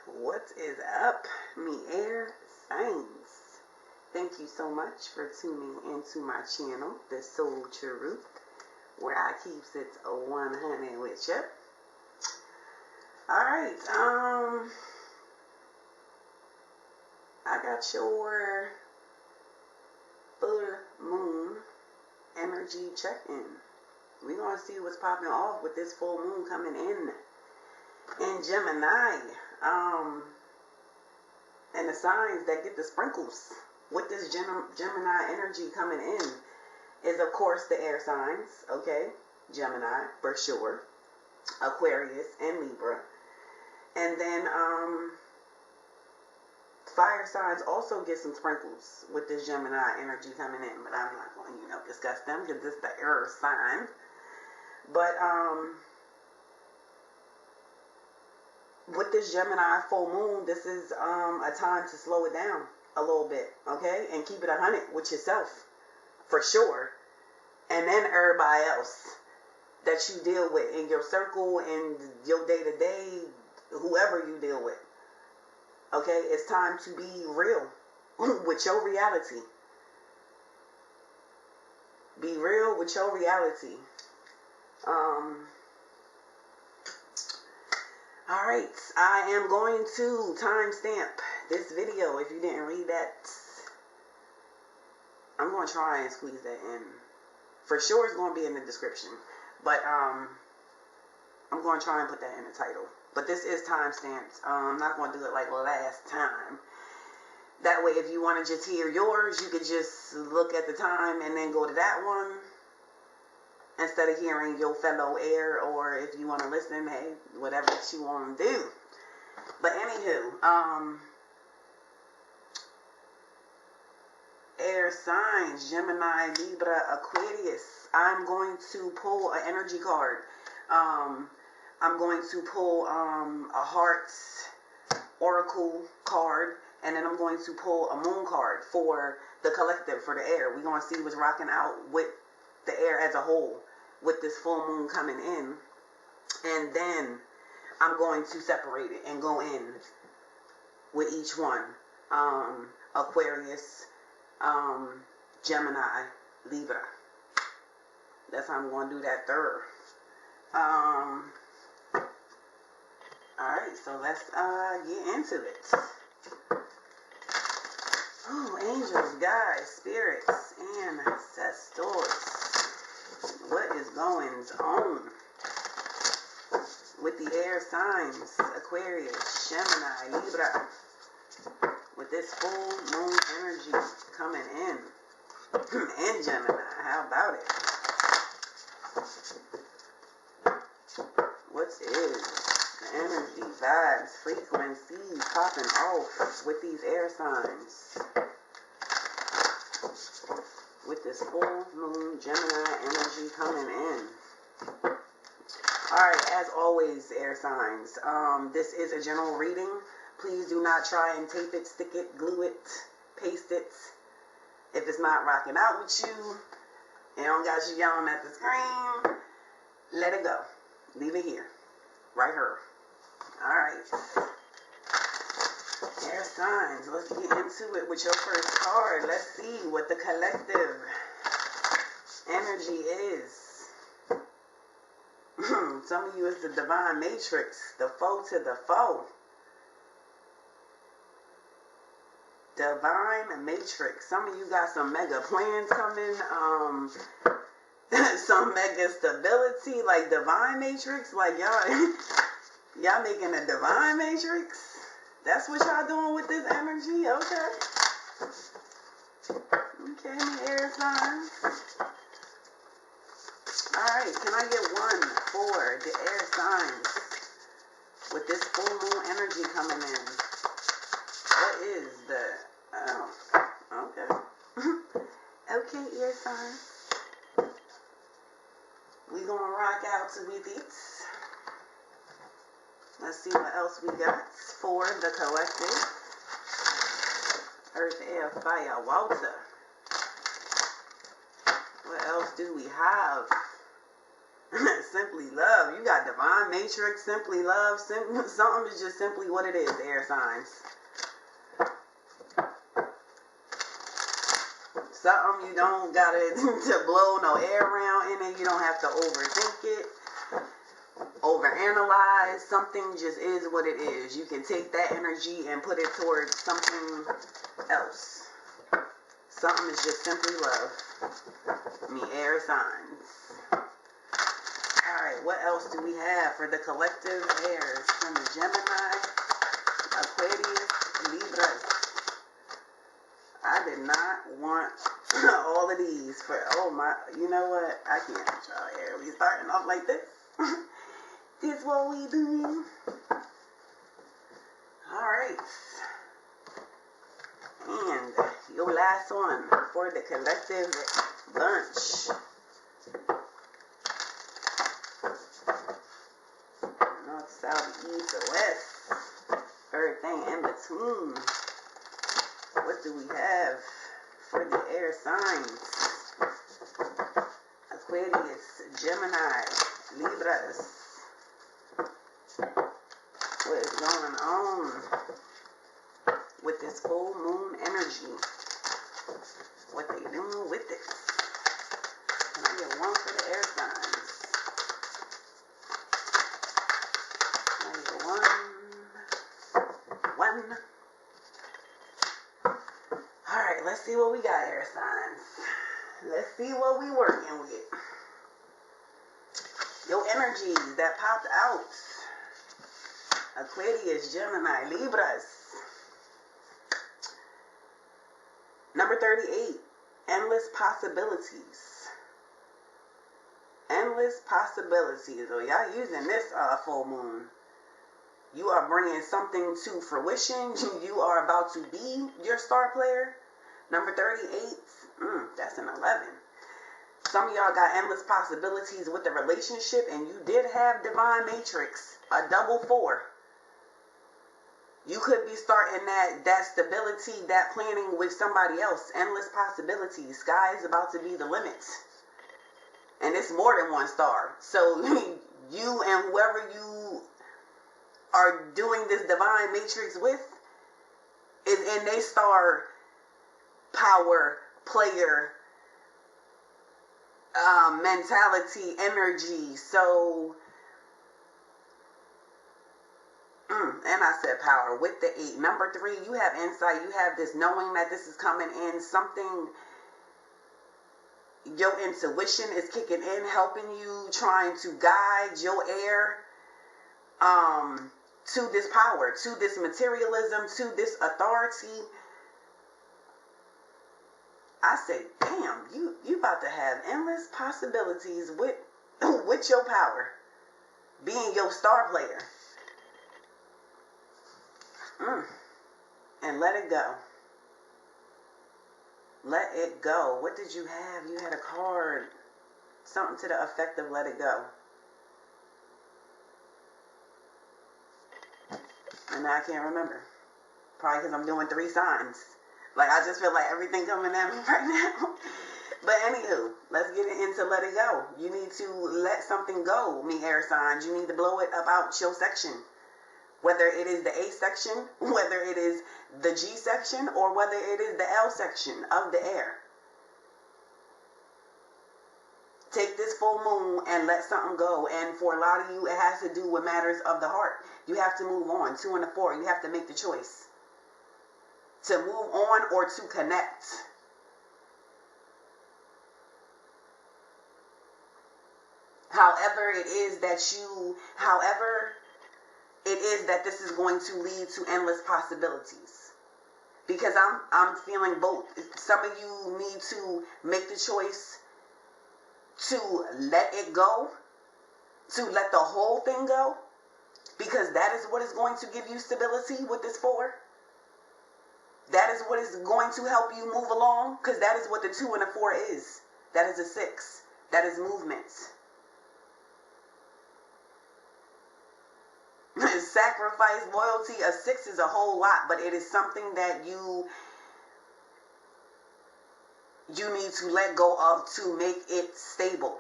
What is up, me air things? Thank you so much for tuning into my channel, The Soul Truth, where I keeps it 100 with you. Alright, I got your full moon energy check-in. We're going to see what's popping off with this full moon coming in Gemini. And the signs that get the sprinkles with this Gemini energy coming in is, of course, the air signs, okay? Gemini, for sure. Aquarius and Libra. And then fire signs also get some sprinkles with this Gemini energy coming in. But I'm not going to, discuss them because this is the air sign. But with this Gemini full moon, this is a time to slow it down a little bit, okay? And keep it 100 with yourself, for sure. And then everybody else that you deal with in your circle and your day-to-day, whoever you deal with, okay? It's time to be real with your reality. Be real with your reality. Alright, I am going to timestamp this video. If you didn't read that, I'm going to try and squeeze that in. For sure it's going to be in the description. But I'm going to try and put that in the title. But this is timestamped. I'm not going to do it like last time. That way, if you want to just hear yours, you could just look at the time and then go to that one, instead of hearing your fellow air, or if you want to listen, hey, whatever you want to do. But anywho, air signs, Gemini, Libra, Aquarius. I'm going to pull an energy card. I'm going to pull a Hearts Oracle card, and then I'm going to pull a Moon card for the collective, for the air. We're going to see what's rocking out with the air as a whole with this full moon coming in, and then I'm going to separate it and go in with each one. Aquarius, Gemini, Libra. That's how I'm going to do that third. Alright, so let's get into it. Oh, angels, guides, spirits, ancestors. What is going on with the air signs, Aquarius, Gemini, Libra, with this full moon energy coming in, and Gemini, how about it? What is the energy, vibes, frequencies popping off with these air signs? With this full moon Gemini energy coming in. Alright, as always, air signs, this is a general reading. Please do not try and tape it, stick it, glue it, paste it. If it's not rocking out with you, and don't got you yelling at the screen, let it go. Leave it here. Right here. Alright. Air signs, let's get into it with your first card. Let's see what the collective energy is. Some of you is the divine matrix, the foe to the foe. Divine matrix. Some of you got some mega plans coming, some mega stability, like divine matrix, like y'all making a divine matrix. That's what y'all doing with this energy, okay? Okay, me air signs. Alright, can I get one for the air signs with this full moon energy coming in? What is the... Oh, okay. Okay, air signs. We gonna rock out with it. Let's see what else we got for the collective. Earth, air, fire, water. What else do we have? Simply love. You got divine matrix, simply love. Something is just simply what it is, air signs. Something you don't got to blow no air around in it. You don't have to overthink it, overanalyze. Something just is what it is. You can take that energy and put it towards something else. Something is just simply love. Me, air signs. Alright, what else do we have for the collective airs from the Gemini, Aquarius, Libras? I did not want all of these for, oh my, you know what? I can't control air. We starting off like this. This what we do. Alright. And your last one for the collective bunch. North, south, east, or west. Everything in between. What do we have for the air signs? Aquarius, Gemini, Libras. What is going on with this full moon energy? What they doing with it? Can I get one for the air signs? Can I get one? Alright, let's see what we got, air signs. Let's see what we working with. Your energies that popped out. Aquarius, Gemini, Libras. Number 38. Endless possibilities. Endless possibilities. Oh, y'all using this full moon. You are bringing something to fruition. You are about to be your star player. Number 38. That's an 11. Some of y'all got endless possibilities with the relationship, and you did have divine matrix, a double 4. You could be starting that stability, that planning with somebody else. Endless possibilities. Sky is about to be the limit. And it's more than one star. So you and whoever you are doing this divine matrix with is in their star power, player, mentality, energy. So, and I said power with the 8. Number 3, you have insight. You have this knowing that this is coming in. Something, your intuition is kicking in, helping you, trying to guide your air to this power, to this materialism, to this authority. I say, damn, you about to have endless possibilities with your power, being your star player. And let it go. Let it go. What did you have? You had a card. Something to the effect of let it go. And now I can't remember. Probably because I'm doing 3 signs. Like, I just feel like everything coming at me right now. But anywho, let's get into let it go. You need to let something go, me air signs. You need to blow it up out your section. Whether it is the A section, whether it is the G section, or whether it is the L section of the air. Take this full moon and let something go. And for a lot of you, it has to do with matters of the heart. You have to move on. 2 and a 4. You have to make the choice to move on or to connect. However it is that this is going to lead to endless possibilities. Because I'm feeling both. Some of you need to make the choice to let it go, to let the whole thing go, because that is what is going to give you stability with this 4. That is what is going to help you move along, because that is what the 2 and a 4 is. That is a 6. That is movement. Sacrifice, loyalty. A 6 is a whole lot, but it is something that you need to let go of to make it stable.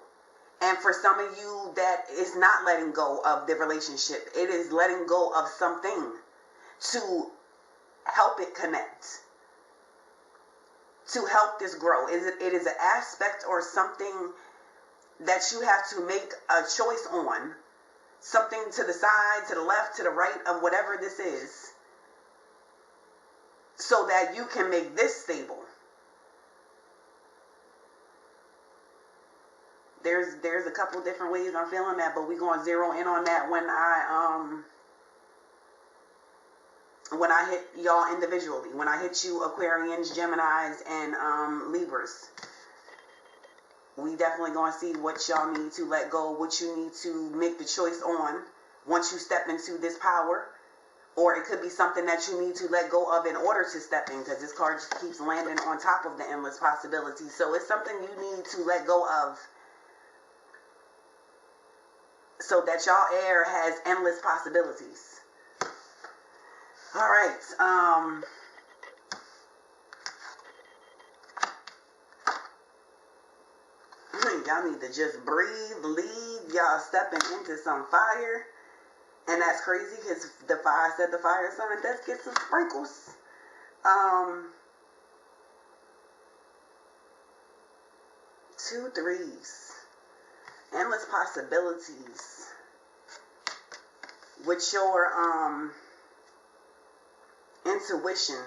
And for some of you, that is not letting go of the relationship. It is letting go of something to help it connect, to help this grow. It is an aspect or something that you have to make a choice on, something to the side, to the left, to the right of whatever this is, so that you can make this stable. There's a couple different ways I'm feeling that, but we're going to zero in on that when I hit y'all individually, when I hit you Aquarians, Geminis, and Libras. We definitely going to see what y'all need to let go, what you need to make the choice on once you step into this power. Or it could be something that you need to let go of in order to step in, because this card just keeps landing on top of the endless possibilities. So it's something you need to let go of so that y'all air has endless possibilities. All right. Y'all need to just breathe, leave. Y'all stepping into some fire. And that's crazy because the fire said the fire sign does get some sprinkles. 2 3s. Endless possibilities. With your intuition.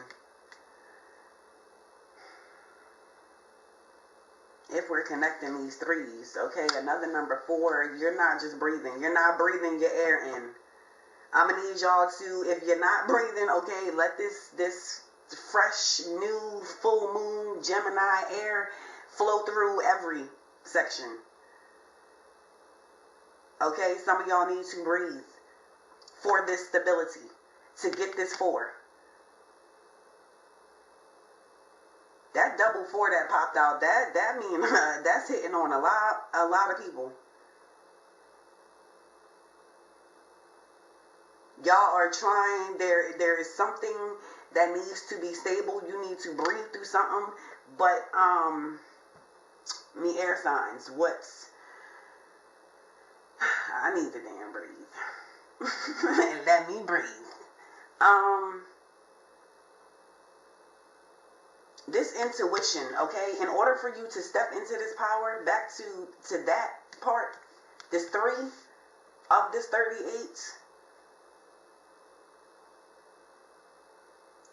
If we're connecting these 3s, okay, another number 4, you're not just breathing. You're not breathing your air in. I'm going to need y'all to, if you're not breathing, okay, let this fresh, new, full moon, Gemini air flow through every section. Okay, some of y'all need to breathe for this stability, to get this 4. That double 4 that popped out, that means that's hitting on a lot of people. Y'all are trying, there is something that needs to be stable. You need to breathe through something. But me air signs, I need to damn breathe. Let me breathe. This intuition, okay, in order for you to step into this power, back to that part, this 3 of this 38,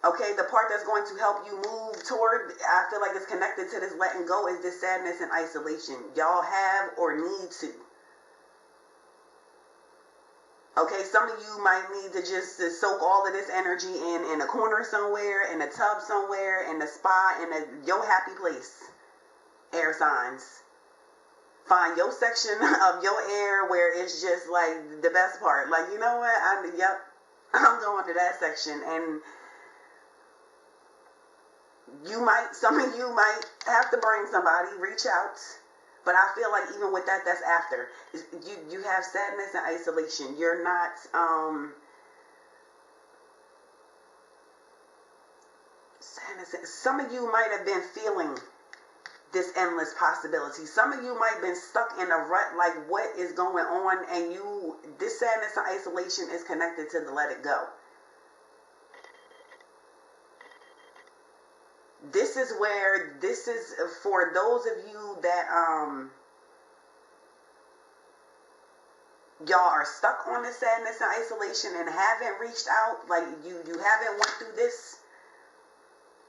okay, the part that's going to help you move toward, I feel like it's connected to this letting go, is this sadness and isolation. Y'all have or need to. Okay, some of you might need to just soak all of this energy in a corner somewhere, in a tub somewhere, in a spa, in your happy place. Air signs. Find your section of your air where it's just like the best part. Like, you know what? I'm going to that section. And some of you might have to bring somebody, reach out. But I feel like even with that, that's after. You have sadness and isolation. You're not, sadness. Some of you might have been feeling this endless possibility. Some of you might have been stuck in a rut, like what is going on, and this sadness and isolation is connected to the let it go. This is for those of you that y'all are stuck on this sadness and isolation and haven't reached out, like you haven't went through this.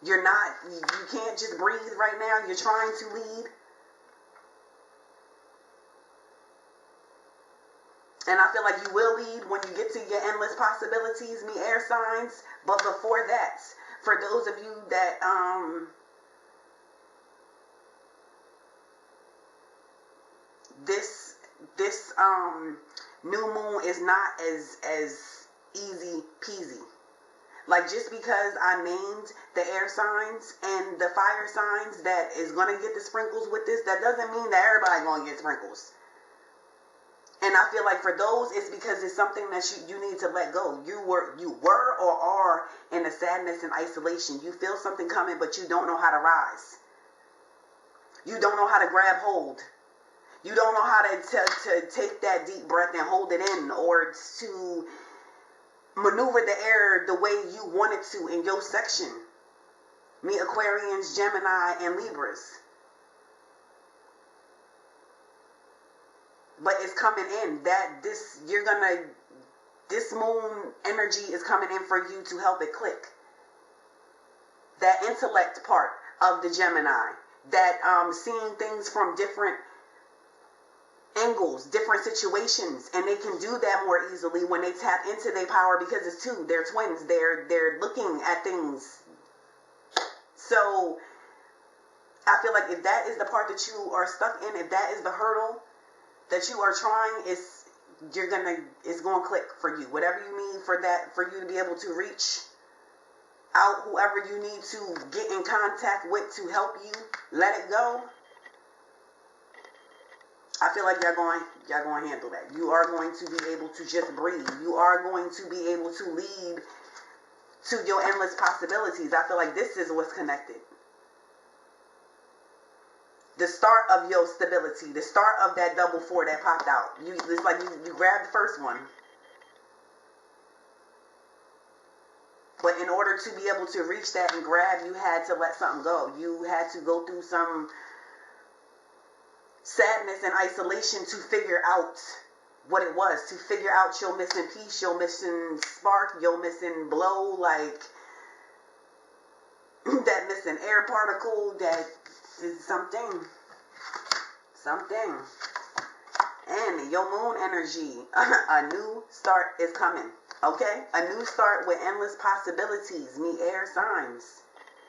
You can't just breathe right now. You're trying to lead. And I feel like you will lead when you get to your endless possibilities, me air signs. But before that, for those of you that this new moon is not as easy peasy. Like, just because I named the air signs and the fire signs that is gonna get the sprinkles with this, that doesn't mean that everybody gonna get sprinkles. And I feel like for those, it's because it's something that you need to let go. You were or are in a sadness and isolation. You feel something coming, but you don't know how to rise. You don't know how to grab hold. You don't know how to take that deep breath and hold it in, or to maneuver the air the way you want it to in your section. Me, Aquarians, Gemini, and Libras. But it's coming in. This moon energy is coming in for you to help it click. That intellect part of the Gemini. That seeing things from different angles, different situations, and they can do that more easily when they tap into their power, because it's two. They're twins. They're looking at things. So I feel like if that is the part that you are stuck in, if that is the hurdle that you are trying, it's going to click for you. Whatever you need for you to be able to reach out, whoever you need to get in contact with to help you let it go, I feel like y'all going to handle that. You are going to be able to just breathe. You are going to be able to lead to your endless possibilities. I feel like this is what's connected. The start of your stability, the start of that double four that popped out. It's like you grabbed the first one. But in order to be able to reach that and grab, you had to let something go. You had to go through some sadness and isolation to figure out what it was. To figure out your missing piece, your missing spark, your missing blow, like that missing air particle, that is something. And your moon energy, a new start is coming. Okay? A new start with endless possibilities. Me air signs.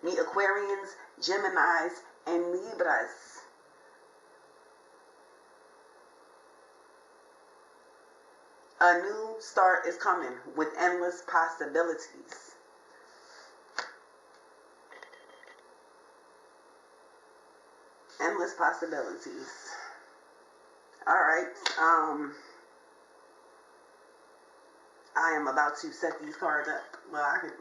Me Aquarians, Geminis, and Libras. A new start is coming with endless possibilities. Endless possibilities. Alright. I am about to set these cards up. Well, I'm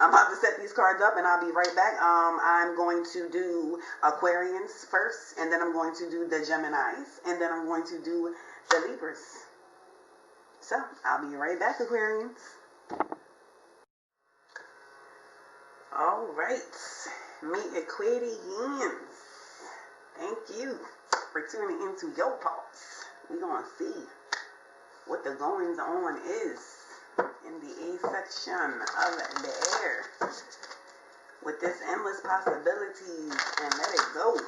about to set these cards up and I'll be right back. I'm going to do Aquarians first, and then I'm going to do the Geminis, and then I'm going to do the Libras. So, I'll be right back, Aquarians. Alright. Me Aquarians. Thank you for tuning into your pulse. We're going to see what the goings on is in the A section of the air with this endless possibilities and let it go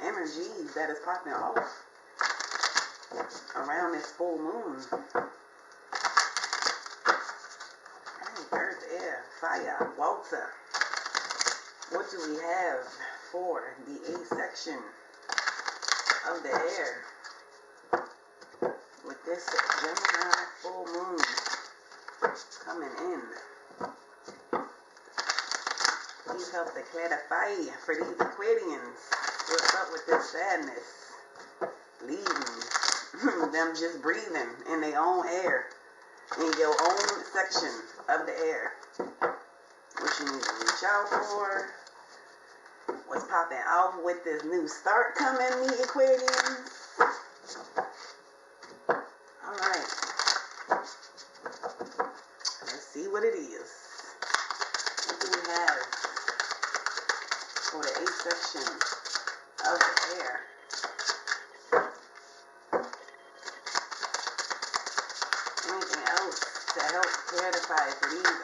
energies that is popping off around this full moon. Earth, air, fire, water. What do we have for the A section of the air with this Gemini full moon coming in? Please help to clarify for these Aquarians. What's up with this sadness? Leaving them just breathing in their own air, in your own section of the air. What you need to reach out for. What's popping off with this new start coming, me Aquarians? Alright. Let's see what it is. What do we have for the A section of the air? Anything else to help clarify for these Aquarians?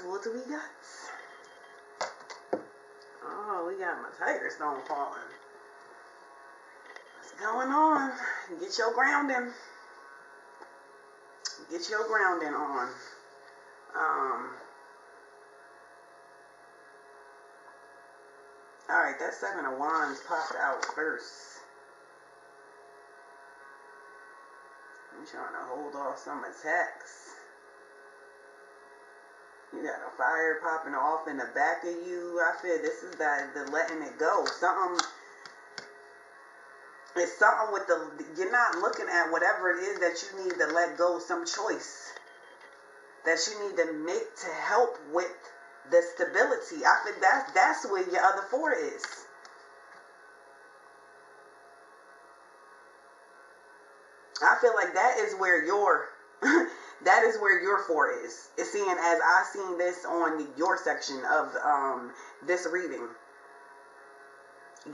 What do we got? Oh, we got my tiger stone falling. What's going on? Get your grounding. Get your grounding on. Alright, that Seven of Wands popped out first. I'm trying to hold off some attacks. You got a fire popping off in the back of you. I feel this is the letting it go. It's something with you're not looking at whatever it is that you need to let go, some choice. that you need to make to help with the stability. I think that's where your other 4 is. I feel like that is where your that is where your 4 is. It's seeing as I seen this on your section of this reading.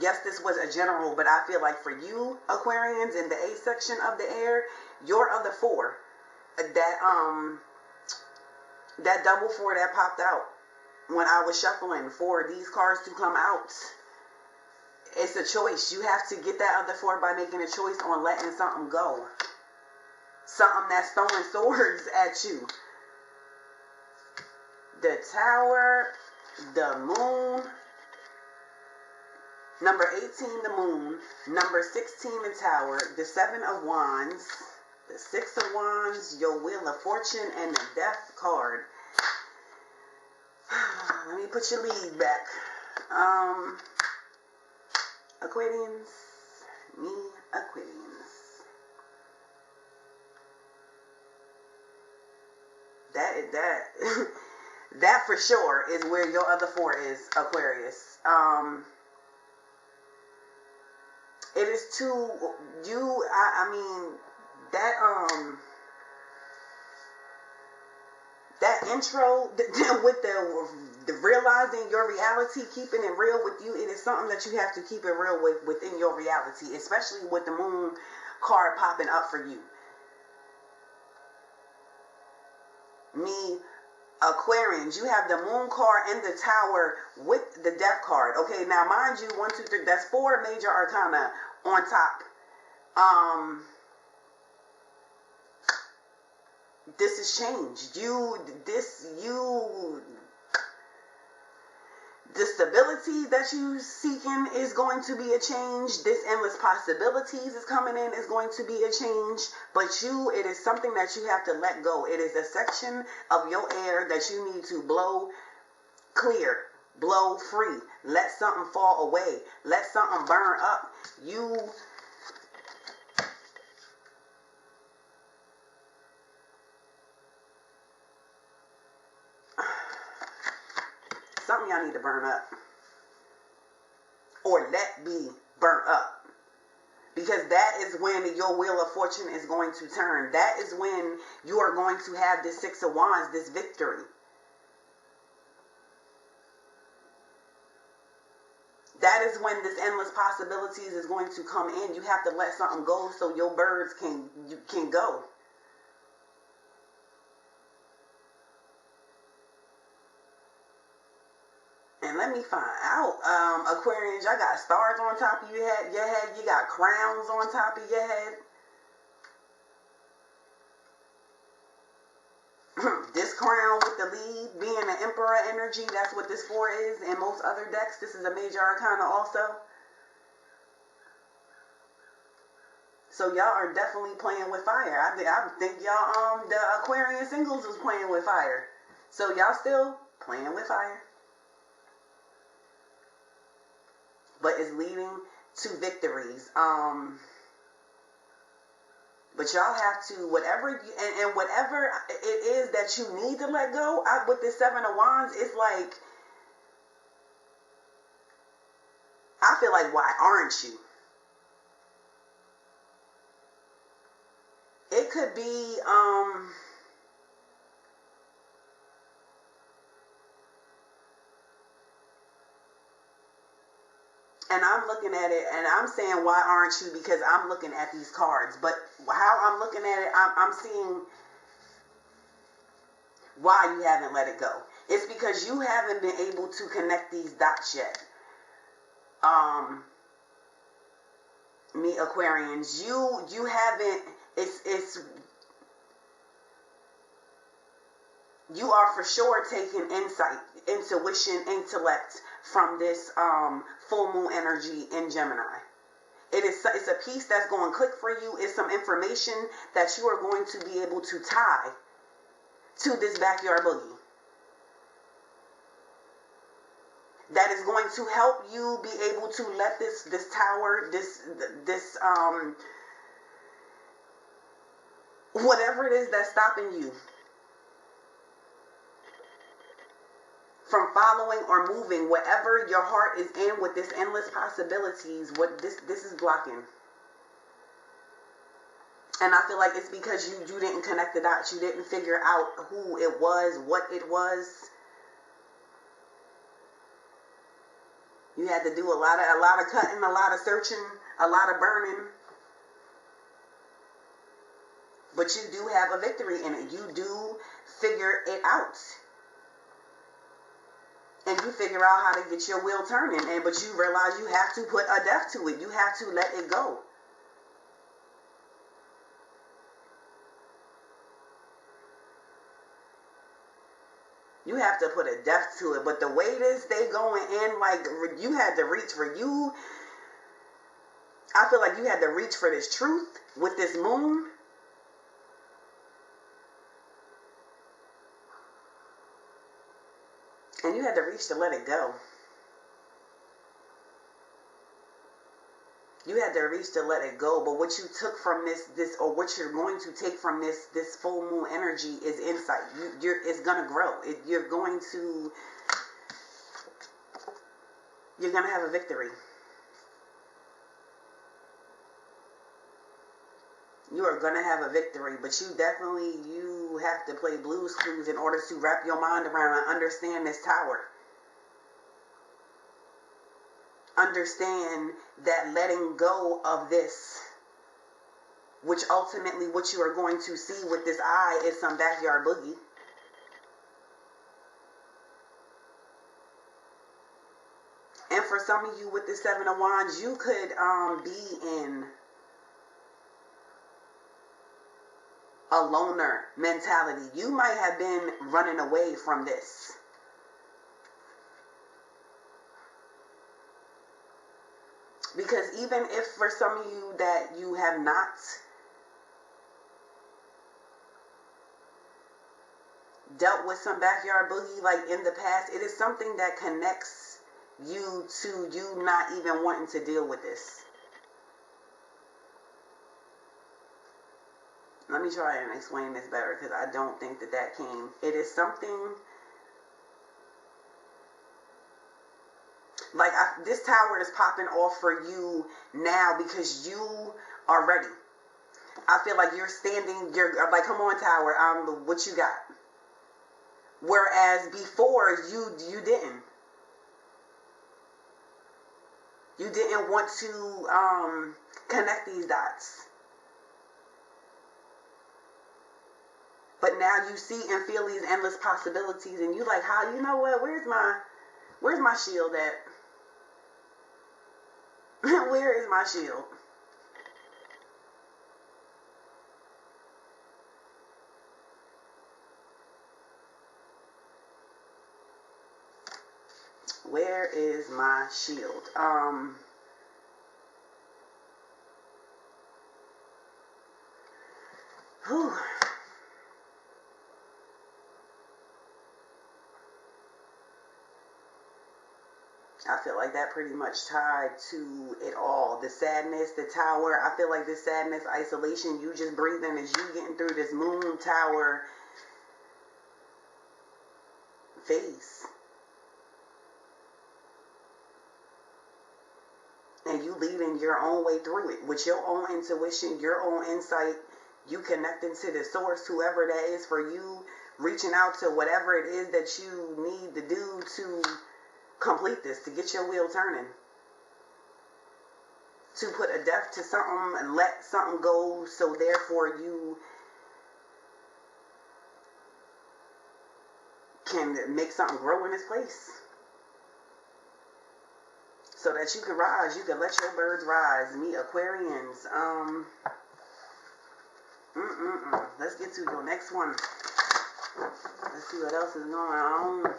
Yes, this was a general, but I feel like for you Aquarians in the A section of the air, your other 4, that double 4 that popped out when I was shuffling for these cards to come out. It's a choice. You have to get that other 4 by making a choice on letting something go. Something that's throwing swords at you. The Tower, the Moon, number 18, the Moon, number 16, the Tower, the 7 of Wands, the 6 of Wands, your Wheel of Fortune, and the Death card. Let me put your lead back. Aquarians, me Aquarians. That for sure is where your other 4 is, Aquarius. It is too, I mean, that intro with the realizing your reality, keeping it real with you, it is something that you have to keep it real within your reality, especially with the Moon card popping up for you. Me Aquarians, you have the Moon card and the Tower with the Death card. Okay, now mind you, 1, 2, 3, that's 4 major arcana on top. This has changed. The stability that you seeking is going to be a change. This endless possibilities is coming in is going to be a change. But it is something that you have to let go. It is a section of your air that you need to blow clear, blow free. Let something fall away. Let something burn up. Something y'all need to burn up. Or let be burnt up. Because that is when your Wheel of Fortune is going to turn. That is when you are going to have this 6 of Wands, this victory. That is when this endless possibilities is going to come in. You have to let something go so your birds can go. And let me find out, Aquarians, y'all got stars on top of your head. You got crowns on top of your head. This crown with the lead being an Emperor energy, that's what this 4 is. In most other decks, this is a major arcana also. So y'all are definitely playing with fire. I think y'all, the Aquarian singles was playing with fire. So y'all still playing with fire. But it's leading to victories. But y'all have to, whatever it is that you need to let go, with the 7 of Wands, it's like, I feel like, why aren't you? It could be, and I'm looking at it, and I'm saying, why aren't you? Because I'm looking at these cards. But how I'm looking at it, I'm seeing why you haven't let it go. It's because you haven't been able to connect these dots yet. Me Aquarians, you haven't, you are for sure taking insight, intuition, intellect from this full moon energy in Gemini. It's a piece that's going to click for you. It's some information that you are going to be able to tie to this backyard boogie. That is going to help you be able to let this tower, this whatever it is that's stopping you, from following or moving whatever your heart is in with this endless possibilities. What this is blocking. And I feel like it's because you didn't connect the dots. You didn't figure out who it was, what it was. You had to do a lot of cutting, a lot of searching, a lot of burning. But you do have a victory in it. You do figure it out. And you figure out how to get your wheel turning. But you realize you have to put a death to it. You have to let it go. You have to put a depth to it. But the way this they going in, like, you had to reach for you. I feel like you had to reach for this truth with this moon. And you had to reach to let it go. You had to reach to let it go. But what you took from this, or what you're going to take from this full moon energy is insight. It's gonna grow. You're going to have a victory. You are gonna have a victory, but you have to play Blue's Clues in order to wrap your mind around and understand this tower. Understand that letting go of this, which ultimately what you are going to see with this eye is some backyard boogie. And for some of you with the Seven of Wands, you could be in a loner mentality. You might have been running away from this. Because even if for some of you that you have not dealt with some backyard boogie like in the past, it is something that connects you to you not even wanting to deal with this. Let me try and explain this better, because I don't think that came. It is something like this tower is popping off for you now because you are ready. I feel like you're standing, you're like, come on, tower, what you got? Whereas before you didn't. You didn't want to connect these dots. But now you see and feel these endless possibilities, and you like, how, you know what, where's my shield at? Where is my shield? Where is my shield? Whew. I feel like that pretty much tied to it all. The sadness, the tower. I feel like this sadness, isolation, you just breathing as you getting through this moon tower phase. And you leading your own way through it with your own intuition, your own insight. You connecting to the source, whoever that is for you, reaching out to whatever it is that you need to do to complete this, to get your wheel turning, to put a death to something and let something go, so therefore you can make something grow in its place, so that you can rise, you can let your birds rise. Me, Aquarians, let's get to your next one. Let's see what else is going on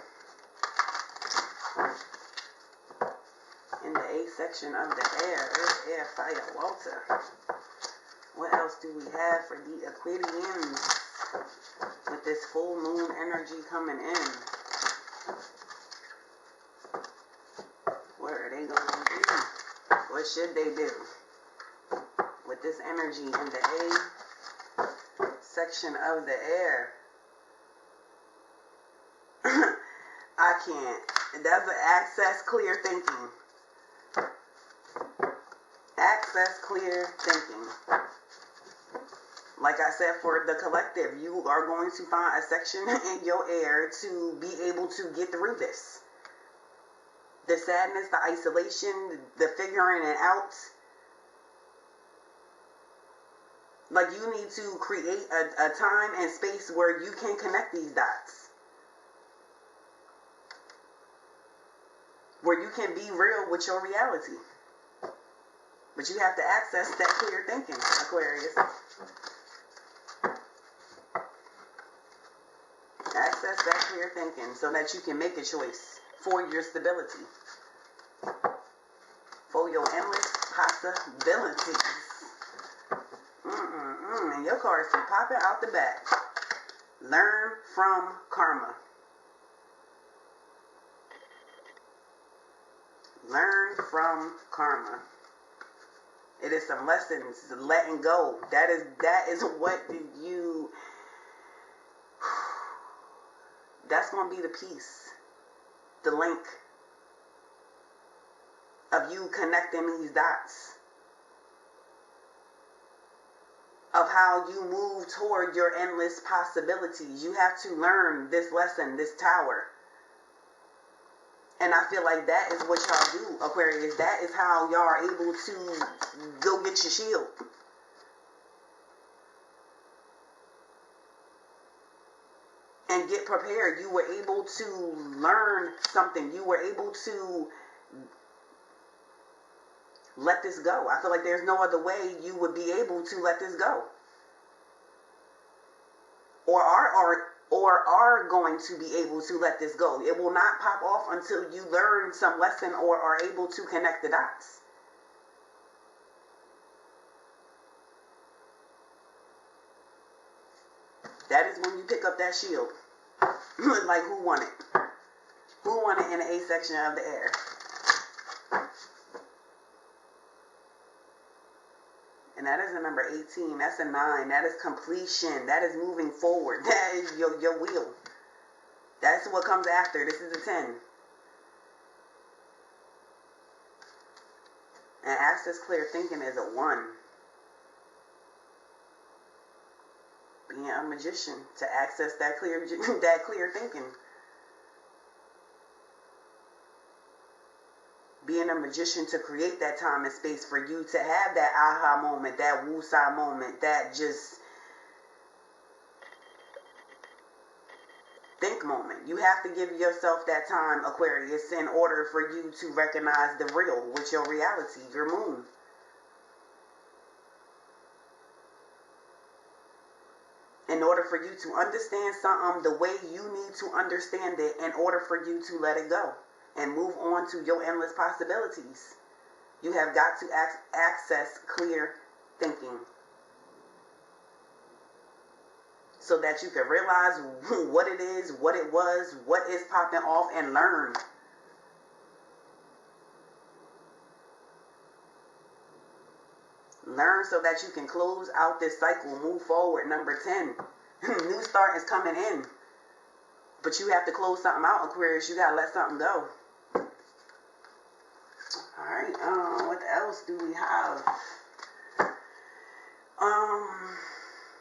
in the A section of the air. Earth, air, fire, water. What else do we have for the Aquarians with this full moon energy coming in? What are they going to do? What should they do with this energy in the A section of the air? I can't. That's an access clear thinking. Access clear thinking. Like I said, for the collective, you are going to find a section in your air to be able to get through this. The sadness, the isolation, the figuring it out. Like, you need to create a time and space where you can connect these dots. Where you can be real with your reality. But you have to access that clear thinking, Aquarius. Access that clear thinking so that you can make a choice for your stability. For your endless possibilities. And your cards keep popping out the back. Learn from karma. Learn from karma. It is some lessons, letting go. That is what you... That's going to be the piece. The link. Of you connecting these dots. Of how you move toward your endless possibilities. You have to learn this lesson, this tower. And I feel like that is what y'all do, Aquarius. That is how y'all are able to go get your shield. And get prepared. You were able to learn something. You were able to let this go. I feel like there's no other way you would be able to let this go. Or are going to be able to let this go. It will not pop off until you learn some lesson or are able to connect the dots. That is when you pick up that shield. Like, who won it? Who won it in the A section of the air? And that is a number 18. That's a 9. That is completion. That is moving forward. That is your wheel. That's what comes after. This is a 10. And access clear thinking is a 1. Being a magician to access that clear thinking. Being a magician to create that time and space for you to have that aha moment, that woosah moment, that just think moment. You have to give yourself that time, Aquarius, in order for you to recognize the real with your reality, your moon. In order for you to understand something the way you need to understand it, in order for you to let it go and move on to your endless possibilities, you have got to access clear thinking. So that you can realize what it is, what it was, what is popping off, and learn. Learn so that you can close out this cycle, move forward. Number 10. New start is coming in. But you have to close something out, Aquarius. You got to let something go. Alright, what else do we have?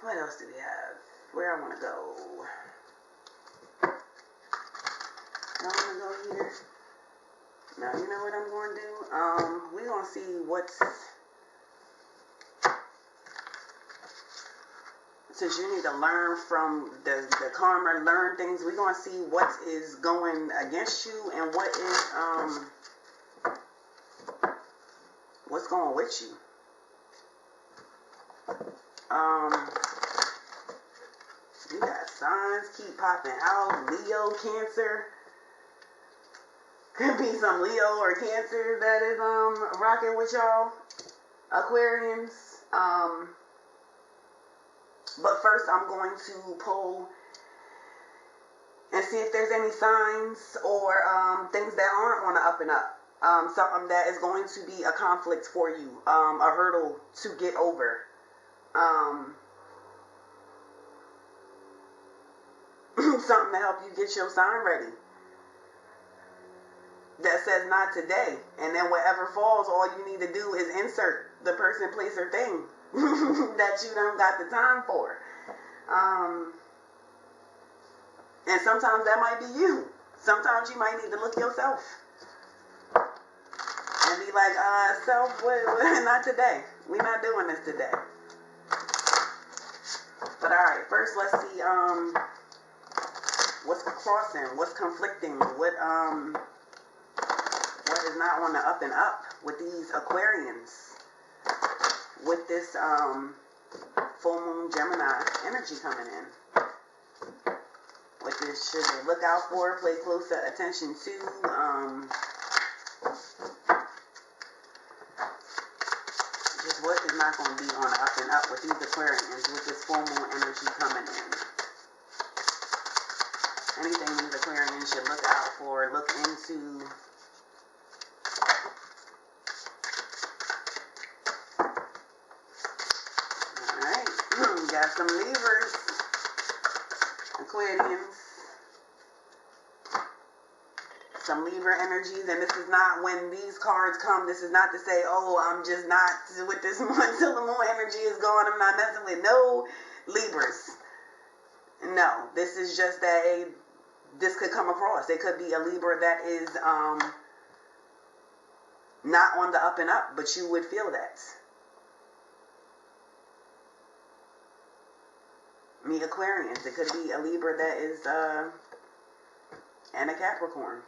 What else do we have? Where I want to go? I want to go here. Now, you know what I'm going to do? We're going to see what's... Since you need to learn from the karma, learn things, we're going to see what is going against you and what is, what's going with you. You got signs keep popping out. Leo, Cancer. Could be some Leo or Cancer that is rocking with y'all. Aquarians. But first I'm going to pull and see if there's any signs or things that aren't on the up and up. Something that is going to be a conflict for you, a hurdle to get over. Something to help you get your sign ready. that says not today. And then whatever falls, all you need to do is insert the person, place, or thing that you don't got the time for. And sometimes that might be you. Sometimes you might need to look yourself and be like, self, not today. We're not doing this today. But alright, first let's see what's crossing, what's conflicting, what is not on the up and up with these Aquarians, with this full moon Gemini energy coming in. What this should they look out for, pay closer attention to, just what is not going to be on the up and up with these Aquarians with this full moon energy coming in. Anything these Aquarians should look out for, look into. Alright, we got some Libras, Aquarians, some Libra energies, and this is not, when these cards come, this is not to say, oh, I'm just not with this until the moon energy is gone, I'm not messing with no Libras. No, this is just that this could come across. It could be a Libra that is not on the up and up, but you would feel that. Me Aquarians, it could be a Libra that is and a Capricorn,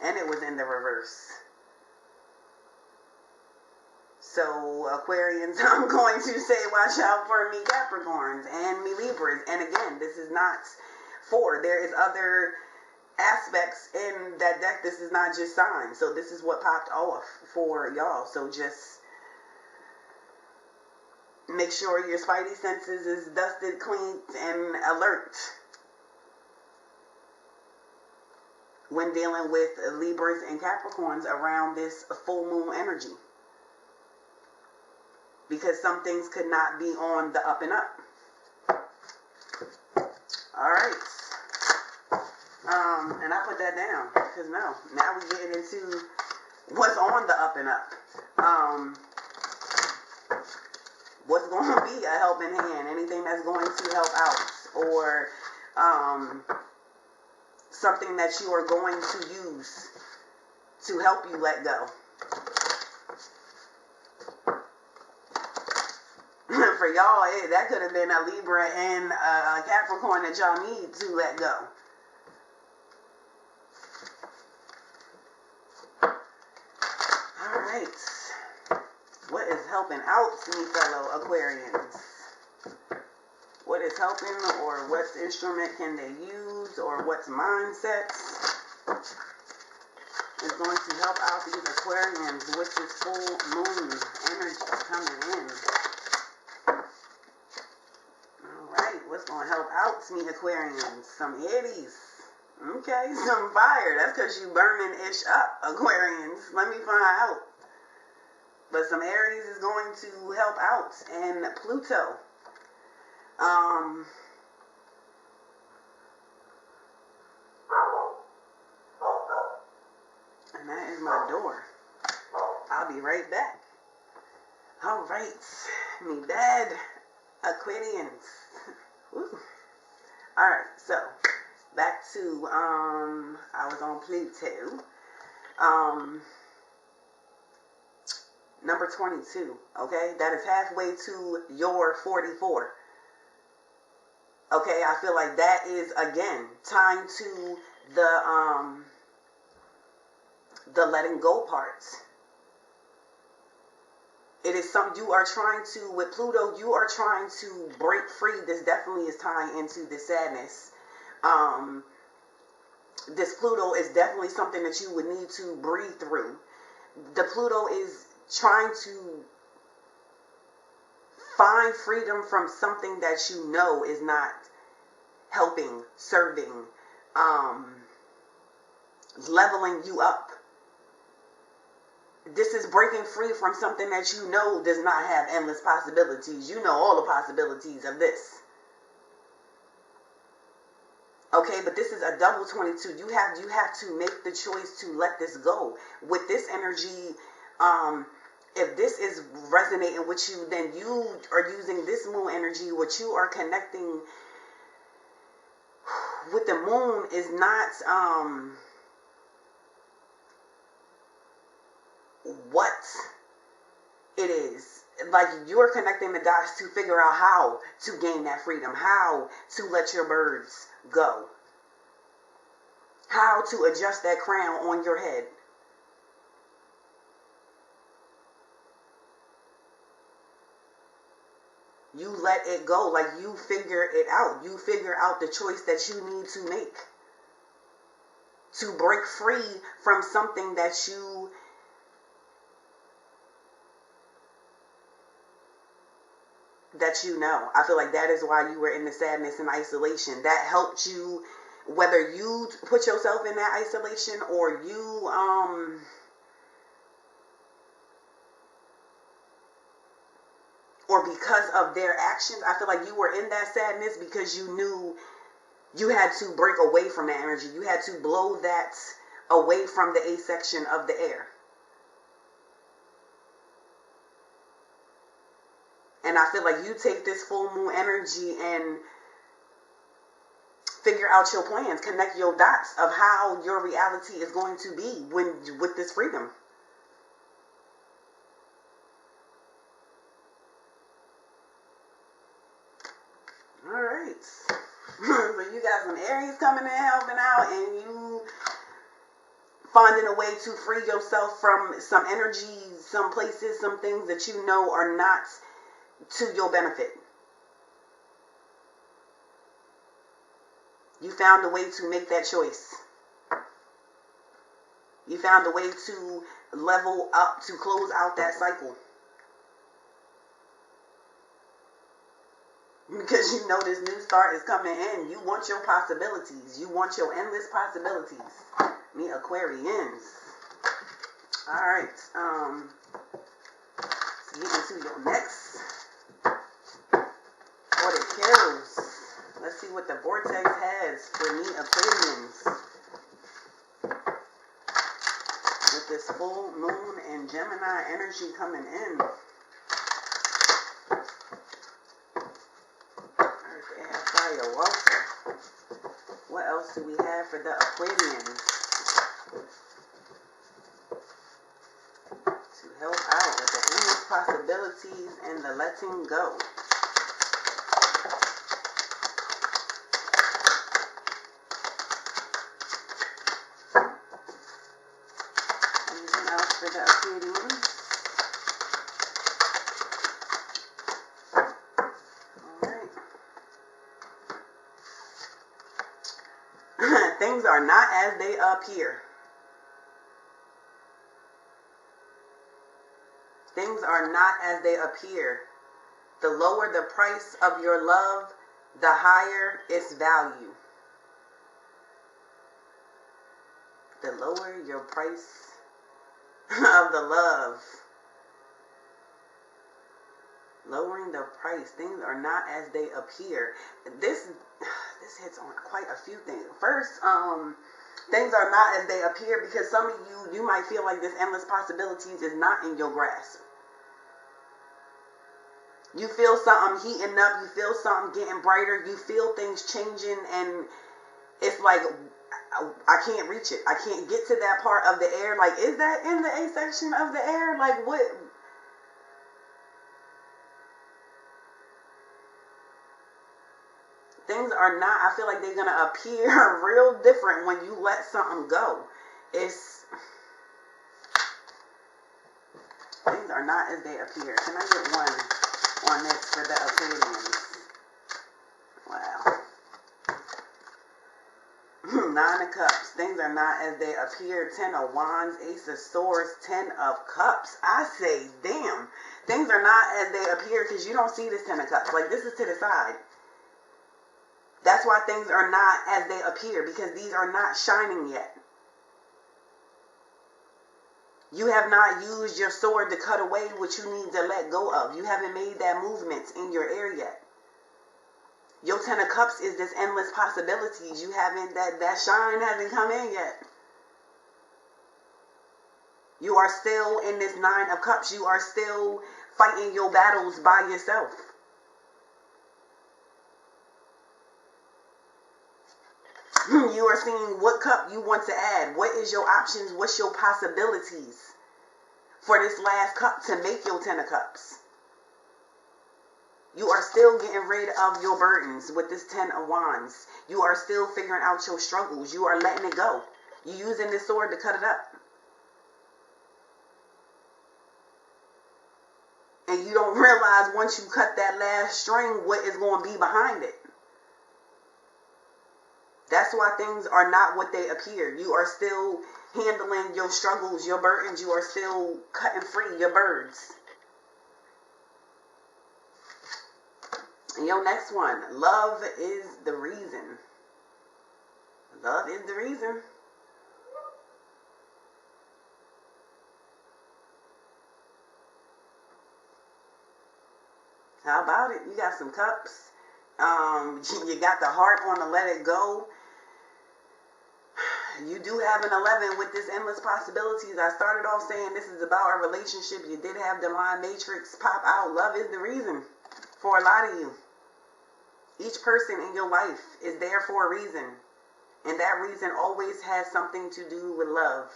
and it was in the reverse. So Aquarians, I'm going to say watch out for me Capricorns and me Libras. And again, this is not for, there is other aspects in that deck. This is not just signs. So this is what popped off for y'all. So just make sure your spidey senses is dusted, cleaned, and alert when dealing with Libras and Capricorns around this full moon energy. Because some things could not be on the up and up. Alright. And I put that down. Because no. Now we're getting into what's on the up and up. What's going to be a helping hand. Anything that's going to help out. Or something that you are going to use to help you let go. For y'all, that could have been a Libra and a Capricorn that y'all need to let go. Alright. What is helping out, me fellow Aquarians? What is helping, or what instrument can they use, or what's mindsets is going to help out these Aquarians with this full moon energy coming in? What's going to help out me Aquarians? Some Aries. Okay, some fire. That's because you burning-ish up, Aquarians. Let me find out. But some Aries is going to help out. And Pluto. And that is my door. I'll be right back. Alright. Me bad Aquarians. Alright, so back to I was on Pluto. Number 22, okay? That is halfway to your 44. Okay, I feel like that is again tying to the letting go part. It is something you are trying to, with Pluto, you are trying to break free. This definitely is tying into the sadness. This Pluto is definitely something that you would need to breathe through. The Pluto is trying to find freedom from something that you know is not helping, serving, leveling you up. This is breaking free from something that you know does not have endless possibilities. You know all the possibilities of this. Okay, but this is a double 22. You have to make the choice to let this go. With this energy, if this is resonating with you, then you are using this moon energy. What you are connecting with the moon is not what it is. Like, you're connecting the dots to figure out how to gain that freedom, how to let your birds go, how to adjust that crown on your head. You let it go, like you figure it out. You figure out the choice that you need to make to break free from something that you know. I feel like that is why you were in the sadness and isolation. That helped you, whether you put yourself in that isolation or you or because of their actions. I feel like you were in that sadness because you knew you had to break away from that energy. You had to blow that away from the A section of the air. And I feel like you take this full moon energy and figure out your plans, connect your dots of how your reality is going to be with this freedom. All right. So you got some Aries coming in, helping out, and you finding a way to free yourself from some energies, some places, some things that you know are not to your benefit. You found a way to make that choice. You found a way to level up, to close out that cycle. Because you know this new start is coming in. You want your possibilities. You want your endless possibilities. Me Aquarians. Alright. Let's get into your next order carols. Let's see what the vortex has for me Aquarians. With this full moon and Gemini energy coming in. What else do we have for the Aquarians to help out with the endless possibilities and the letting go? Anything else for the Aquarians? Things are not as they appear. Things are not as they appear. The lower the price of your love, the higher its value. The lower your price of the love. Lowering the price. Things are not as they appear. This hits on quite a few things. First, things are not as they appear because some of you might feel like this endless possibilities is not in your grasp. You feel something heating up. You feel something getting brighter. You feel things changing, and it's like, I can't reach it. I can't get to that part of the air. Like, is that in the A section of the air? Like, what? Things are not, I feel like they're going to appear real different when you let something go. Things are not as they appear. Can I get one on this for the Aquarians? Wow. 9 of Cups. Things are not as they appear. 10 of Wands, Ace of Swords, 10 of Cups. I say, damn. Things are not as they appear because you don't see this 10 of Cups. Like, this is to the side. That's why things are not as they appear, because these are not shining yet. You have not used your sword to cut away what you need to let go of. You haven't made that movement in your air yet. Your Ten of Cups is this endless possibilities. You haven't, that shine hasn't come in yet. You are still in this Nine of Cups. You are still fighting your battles by yourself. You are seeing what cup you want to add. What is your options? What's your possibilities for this last cup to make your Ten of Cups? You are still getting rid of your burdens with this Ten of Wands. You are still figuring out your struggles. You are letting it go. You're using this sword to cut it up. And you don't realize once you cut that last string what is going to be behind it. That's why things are not what they appear. You are still handling your struggles, your burdens. You are still cutting free your birds. And your next one, love is the reason. Love is the reason. How about it? You got some cups. You got the heart on the let it go. You do have an 11 with this endless possibilities. I started off saying this is about a relationship. You did have divine matrix pop out. Love is the reason for a lot of you. Each person in your life is there for a reason. And that reason always has something to do with love.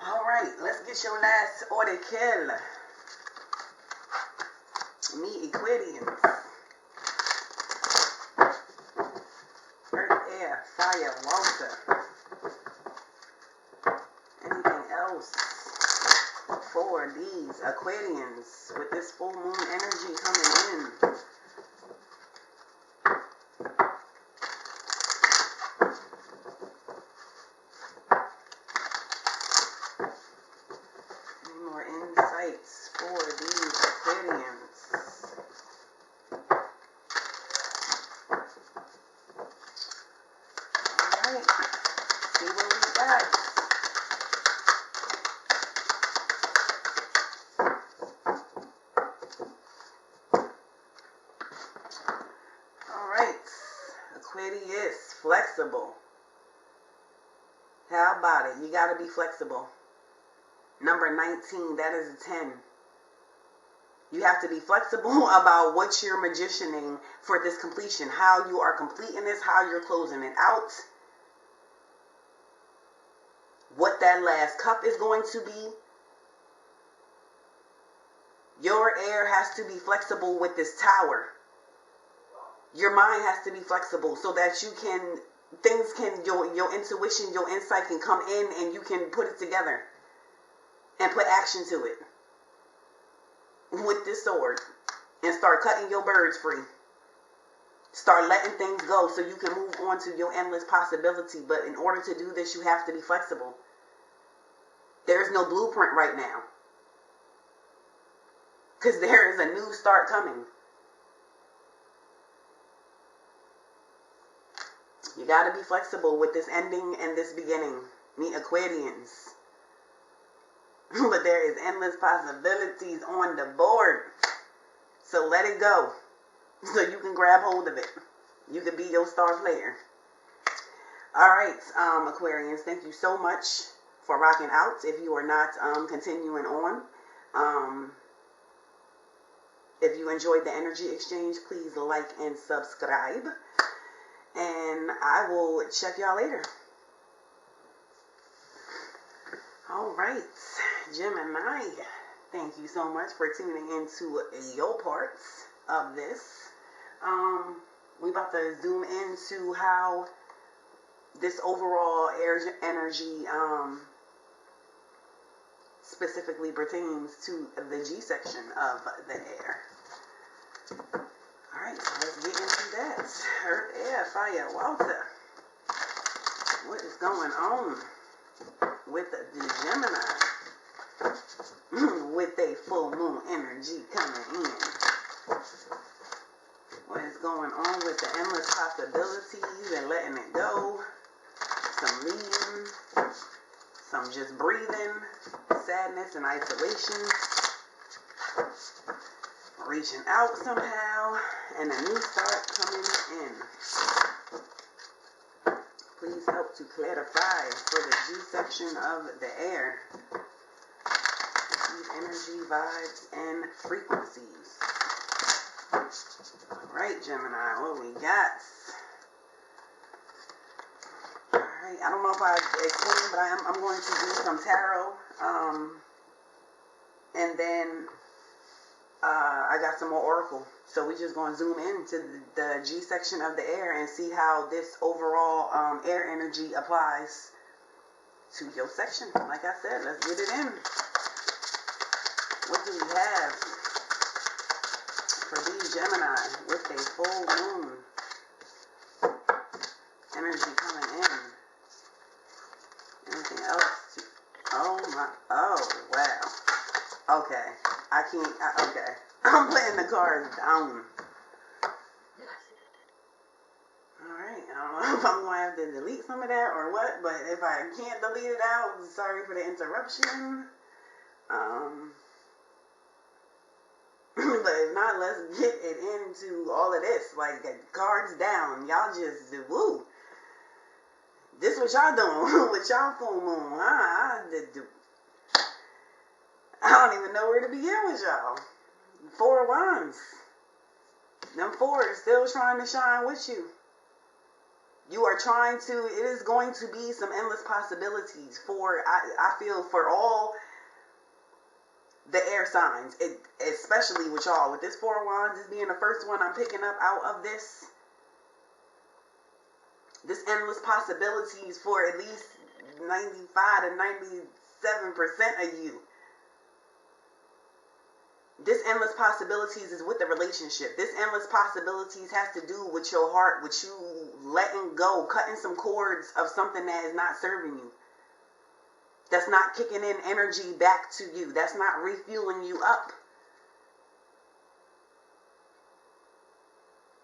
Alright, let's get your last oracle. Me, Aquarians. Earth, air, fire, water. Anything else for these Aquarians with this full moon energy coming in? Any more insights for these Aquarians? See what we got. Alright. Aquarius, flexible. How about it? You gotta be flexible. Number 19, that is a 10. You have to be flexible about what you're magicianing for this completion. How you are completing this, how you're closing it out. What that last cup is going to be. Your air has to be flexible with this tower. Your mind has to be flexible so that you can, your intuition, your insight can come in and you can put it together and put action to it with this sword and start cutting your birds free. Start letting things go so you can move on to your endless possibility. But in order to do this, you have to be flexible. There's no blueprint right now. Because there is a new start coming. You got to be flexible with this ending and this beginning. Me, Aquarians. But there is endless possibilities on the board. So let it go. So you can grab hold of it. You can be your star player. Alright, Aquarians, thank you so much for rocking out. If you are not continuing on, if you enjoyed the energy exchange, please like and subscribe. And I will check y'all later. Alright, Gemini, thank you so much for tuning into your parts of this. We about to zoom into how this overall air energy specifically pertains to the G section of the air. Alright, so let's get into that. Earth, air, fire, water. What is going on with the Gemini? With a full moon energy coming in. What is going on with the endless possibilities and letting it go? Some leading, some of just breathing, sadness, and isolation. Reaching out somehow, and a new start coming in. Please help to clarify for the G section of the air. These energy, vibes, and frequencies. Alright, Gemini, what we got? Alright, I don't know if I explained, but I'm going to do some tarot. And then I got some more oracle. So we're just going to zoom into the G section of the air and see how this overall air energy applies to your section. Like I said, let's get it in. What do we have for these Gemini with a full moon? Energy coming in. Anything else? Oh, wow. Okay. Okay. I'm playing the cards down. Alright, I don't know if I'm going to have to delete some of that or what, but if I can't delete it out, sorry for the interruption. But if not, let's get it into all of this. Like, cards down. Y'all just, woo. This what y'all doing with y'all full moon, huh? I don't even know where to begin with y'all. 4 of Wands. Them 4 is still trying to shine with you. You are trying to, it is going to be some endless possibilities for, I feel, for all the air signs, especially with y'all. With this 4 of Wands, this being the first one I'm picking up out of this endless possibilities for at least 95 to 97% of you. This endless possibilities is with the relationship. This endless possibilities has to do with your heart, with you letting go, cutting some cords of something that is not serving you. That's not kicking in energy back to you. That's not refueling you up.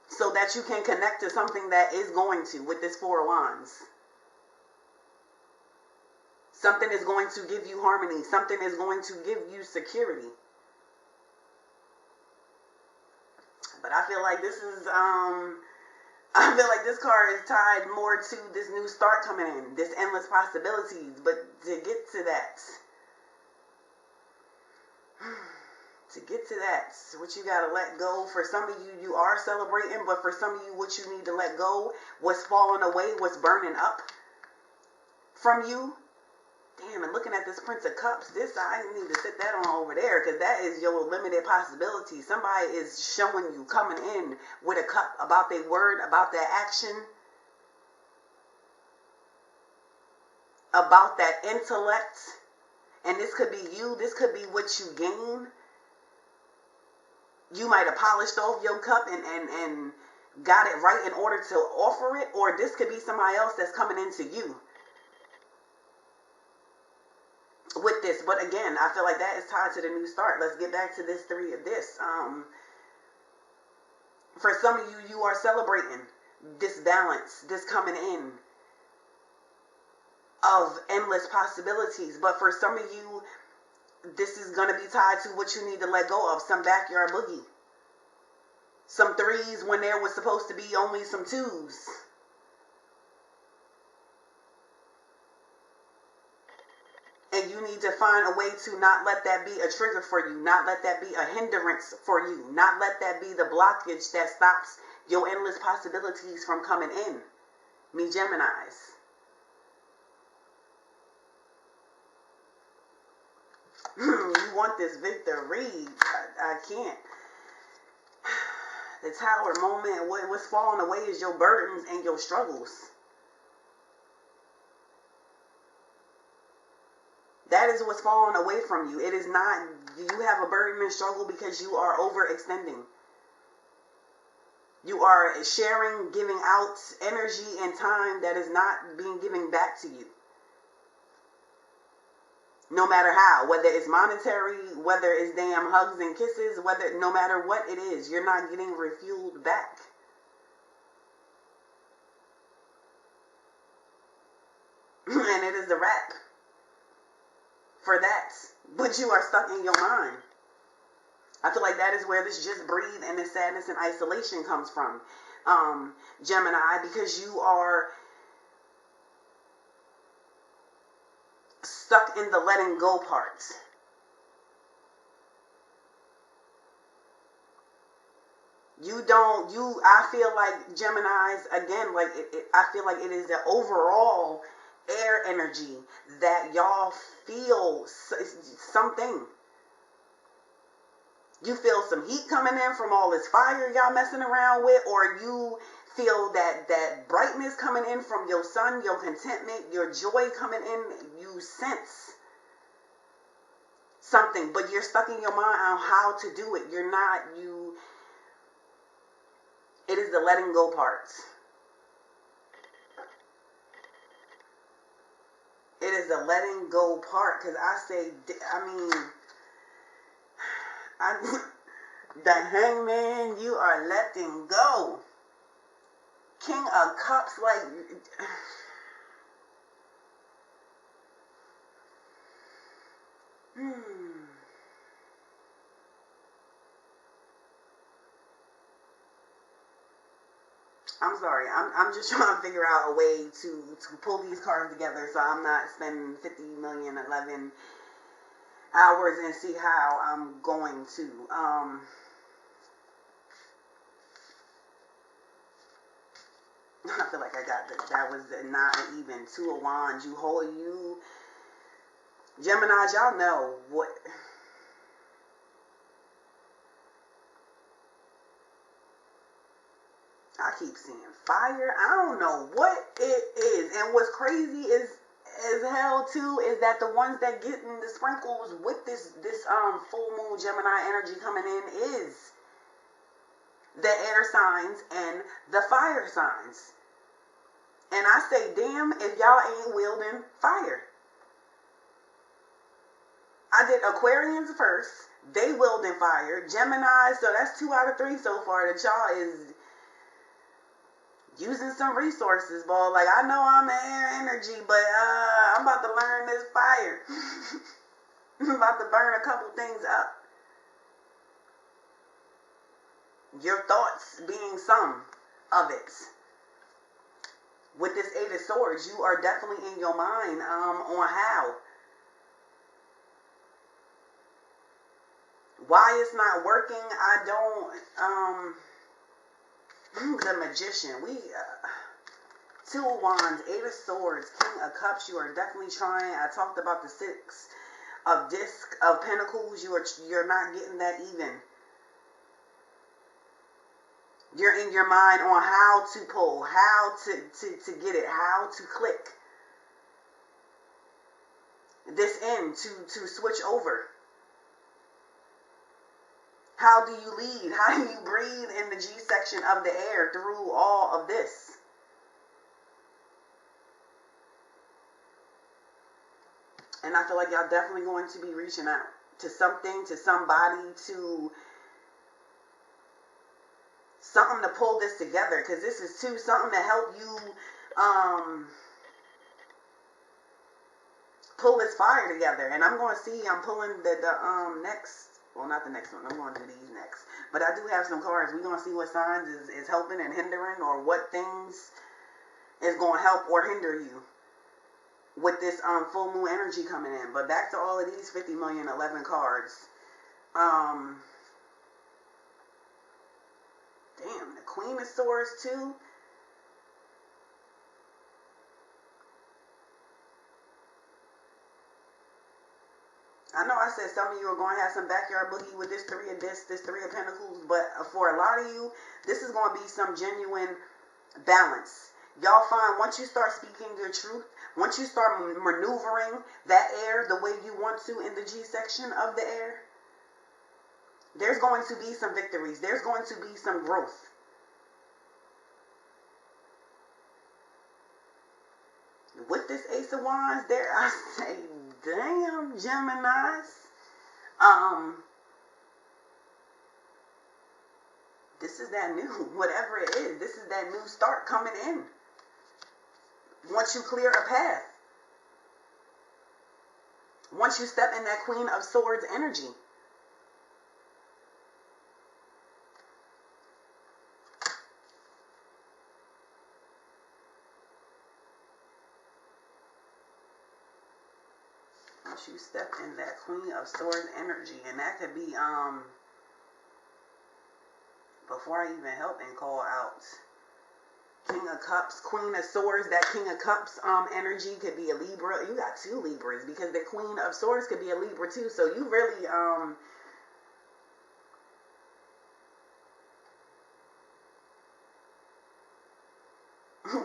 So that you can connect to something that is going to, with this 4 of Wands. Something is going to give you harmony. Something is going to give you security. But I feel like this is, I feel like this card is tied more to this new start coming in, this endless possibilities. But to get to that, what you got to let go. For some of you, you are celebrating, but for some of you, what you need to let go, what's falling away, what's burning up from you. Damn, and looking at this Prince of Cups, I need to sit that on over there, because that is your limited possibility. Somebody is showing you, coming in with a cup about their word, about their action, about that intellect. And this could be you. This could be what you gain. You might have polished off your cup and got it right in order to offer it, or this could be somebody else that's coming into you with this. But again, I feel like that is tied to the new start. Let's get back to this 3 of this. For some of you, you are celebrating this balance, this coming in of endless possibilities. But for some of you, this is going to be tied to what you need to let go of. Some backyard boogie. Some 3s when there was supposed to be only some 2s. And you need to find a way to not let that be a trigger for you. Not let that be a hindrance for you. Not let that be the blockage that stops your endless possibilities from coming in. Me Geminis. You want this victory. I can't. The Tower moment, what's falling away is your burdens and your struggles. That is what's falling away from you. It is not, you have a burden and struggle because you are overextending. You are sharing, giving out energy and time that is not being given back to you. No matter how, whether it's monetary, whether it's damn hugs and kisses, no matter what it is, you're not getting refueled back. And it is the wrap. for that, but you are stuck in your mind. I feel like that is where this just breathe and this sadness and isolation comes from, Gemini, because you are stuck in the letting go part. I feel like Geminis, again, like I feel like it is the overall air energy that y'all feel something. You feel some heat coming in from all this fire y'all messing around with, or you feel that brightness coming in from your sun, your contentment, your joy coming in. You sense something, but you're stuck in your mind on how to do it. It is the letting go part. It is the letting go part, because the Hangman, you are letting go. King of Cups, like, I'm sorry. I'm just trying to figure out a way to pull these cards together so I'm not spending 50 million, 11 hours and see how I'm going to. I feel like I got that was not even. Two of Wands. You Gemini, y'all know what. I keep seeing fire. I don't know what it is. And what's crazy is as hell too is that the ones that get in the sprinkles with this full moon Gemini energy coming in is the air signs and the fire signs. And I say, damn, if y'all ain't wielding fire. I did Aquarians first. They wielding fire. Gemini, so that's 2 out of 3 so far that y'all is using some resources, boy. Like, I know I'm the air energy, but I'm about to learn this fire. I'm about to burn a couple things up. Your thoughts being some of it. With this 8 of Swords, you are definitely in your mind on how. Why it's not working, I don't... The Magician. 2 of Wands, 8 of Swords, King of Cups. You are definitely trying. I talked about the 6 of Pentacles. You're not getting that even. You're in your mind on how to pull, how to get it, how to click this in, to switch over. How do you lead? How do you breathe in the G section of the air through all of this? And I feel like y'all definitely going to be reaching out to something, to somebody, to something to pull this together. Because this is too something to help you pull this fire together. And I'm going to see, I'm pulling the next. Well, not the next one. I'm going to do these next. But I do have some cards. We're going to see what signs is helping and hindering, or what things is going to help or hinder you with this full moon energy coming in. But back to all of these 50 million, 11 cards. Damn, the Queen of Swords too. I know I said some of you are going to have some backyard boogie with this 3 of this 3 of Pentacles, but for a lot of you, this is going to be some genuine balance. Y'all find once you start speaking your truth, once you start maneuvering that air the way you want to in the G section of the air, there's going to be some victories. There's going to be some growth. With this Ace of Wands there, I say, damn, Geminis. This is that new, whatever it is, this is that new start coming in. Once you clear a path. Once you step in that Queen of Swords energy. Once you step in that Queen of Swords energy, and that could be, before I even help and call out King of Cups, Queen of Swords, that King of Cups energy could be a Libra. You got 2 Libras, because the Queen of Swords could be a Libra too. So you really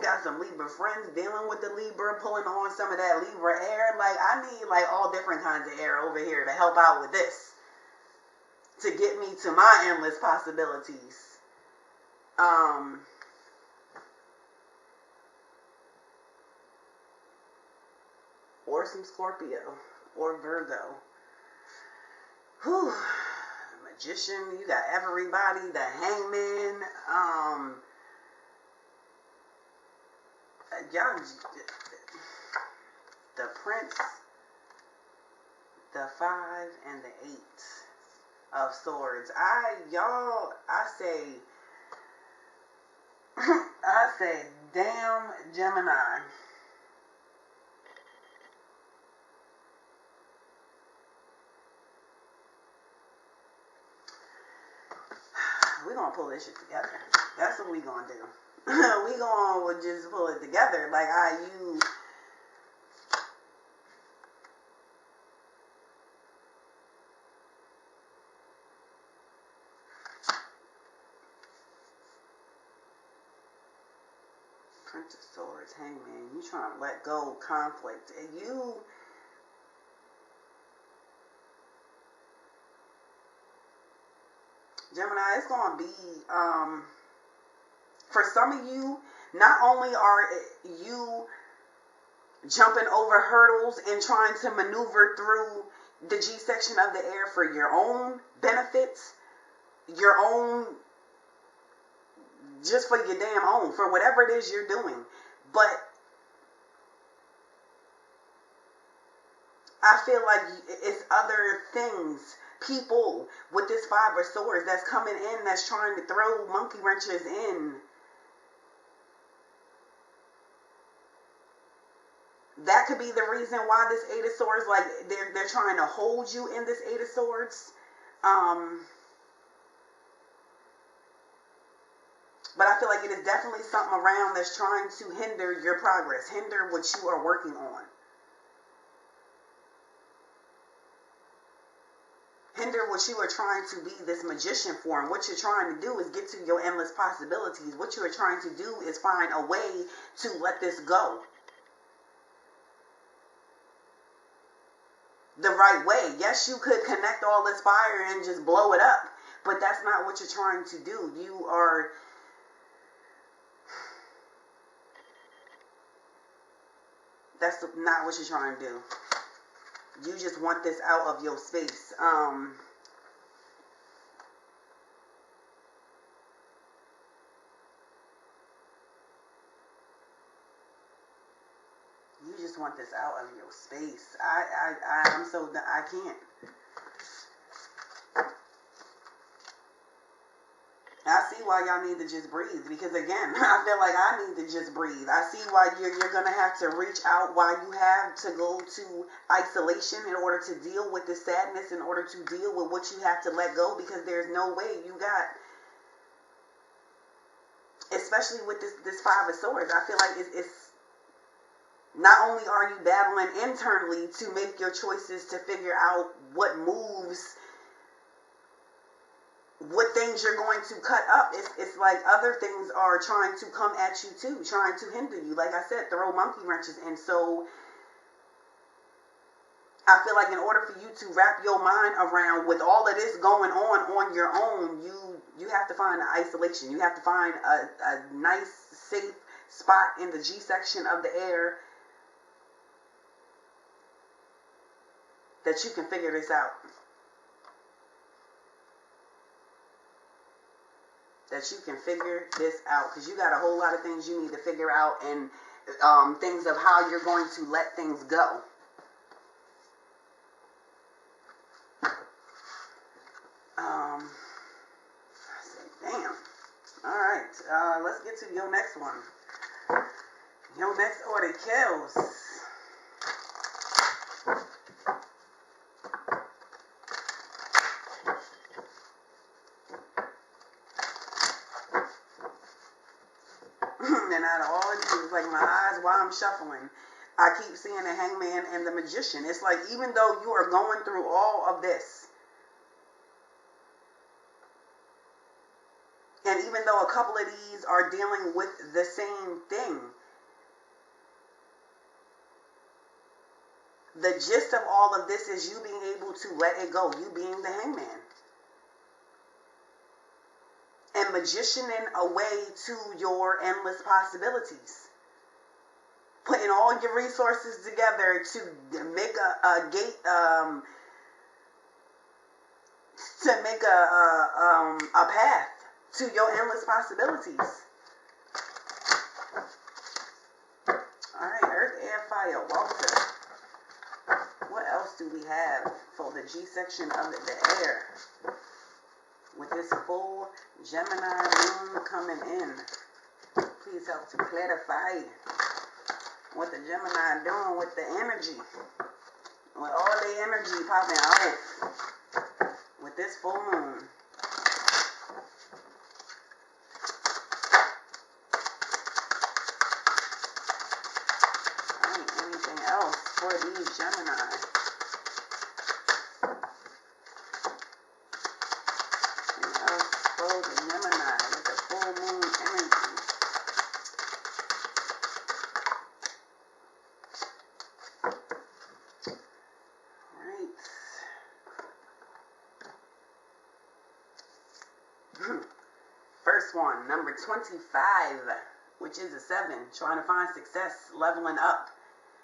got some Libra friends dealing with the Libra, pulling on some of that Libra air. Like, I need like all different kinds of air over here to help out with this, to get me to my endless possibilities. Or some Scorpio or Virgo. Whew. Magician, you got everybody, the Hangman, y'all, the Prince, the 5, and the 8 of Swords. I say, damn Gemini. We're going to pull this shit together. That's what we going to do. We going to just pull it together. Like, Prince of Swords, Hangman. You trying to let go conflict. And you... Gemini, it's going to be, for some of you, not only are you jumping over hurdles and trying to maneuver through the G section of the air for your own benefits, your own, just for your damn own, for whatever it is you're doing, but I feel like it's other things, people with this 5 of Swords that's coming in, that's trying to throw monkey wrenches in. That could be the reason why this 8 of Swords, like, they're trying to hold you in this 8 of Swords. But I feel like it is definitely something around that's trying to hinder your progress, hinder what you are working on. Hinder what you are trying to be this magician for. And what you're trying to do is get to your endless possibilities. What you are trying to do is find a way to let this go the right way. Yes, you could connect all this fire and just blow it up, but that's not what you're trying to do. That's not what you're trying to do. You just want this out of your space. You just want this out of your space. I can't. I see why y'all need to just breathe, because again, I feel like I need to just breathe. I see why you're going to have to reach out, why you have to go to isolation in order to deal with the sadness, in order to deal with what you have to let go, because there's no way you got, especially with this 5 of Swords, I feel like it's not only are you battling internally to make your choices, to figure out what moves, what things you're going to cut up, it's like other things are trying to come at you too, trying to hinder you. Like I said, throw monkey wrenches. And so I feel like in order for you to wrap your mind around with all of this going on your own, you have to find an isolation. You have to find a nice, safe spot in the G section of the air that you can figure this out. That you can figure this out, because you got a whole lot of things you need to figure out, and things of how you're going to let things go. let's get to your next one. Your next order kills. And out of all of these, like my eyes while I'm shuffling, I keep seeing the Hangman and the Magician. It's like even though you are going through all of this, and even though a couple of these are dealing with the same thing, the gist of all of this is you being able to let it go, you being the Hangman. And magicianing a way to your endless possibilities. Putting all your resources together to make a gate, to make a path to your endless possibilities. Alright, Earth, Air, Fire, Water. What else do we have for the G section of the air? With this full Gemini moon coming in, please help to clarify what the Gemini doing with the energy. With all the energy popping off with this full moon. Anything else for these Gemini? First one, number 25, which is a 7, trying to find success, leveling up.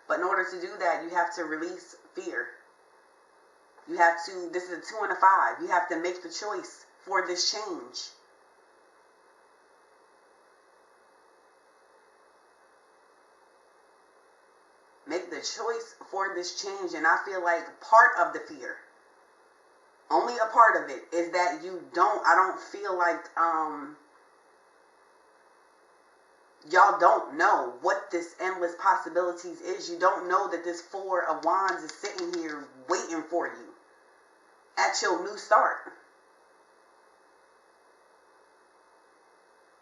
But in order to do that, you have to release fear. You have to, this is a 2 and a 5, you have to make the choice for this change. Make the choice for this change, and I feel like part of the fear, only a part of it, is that I don't feel like, y'all don't know what this endless possibilities is. You don't know that this 4 of Wands is sitting here waiting for you at your new start.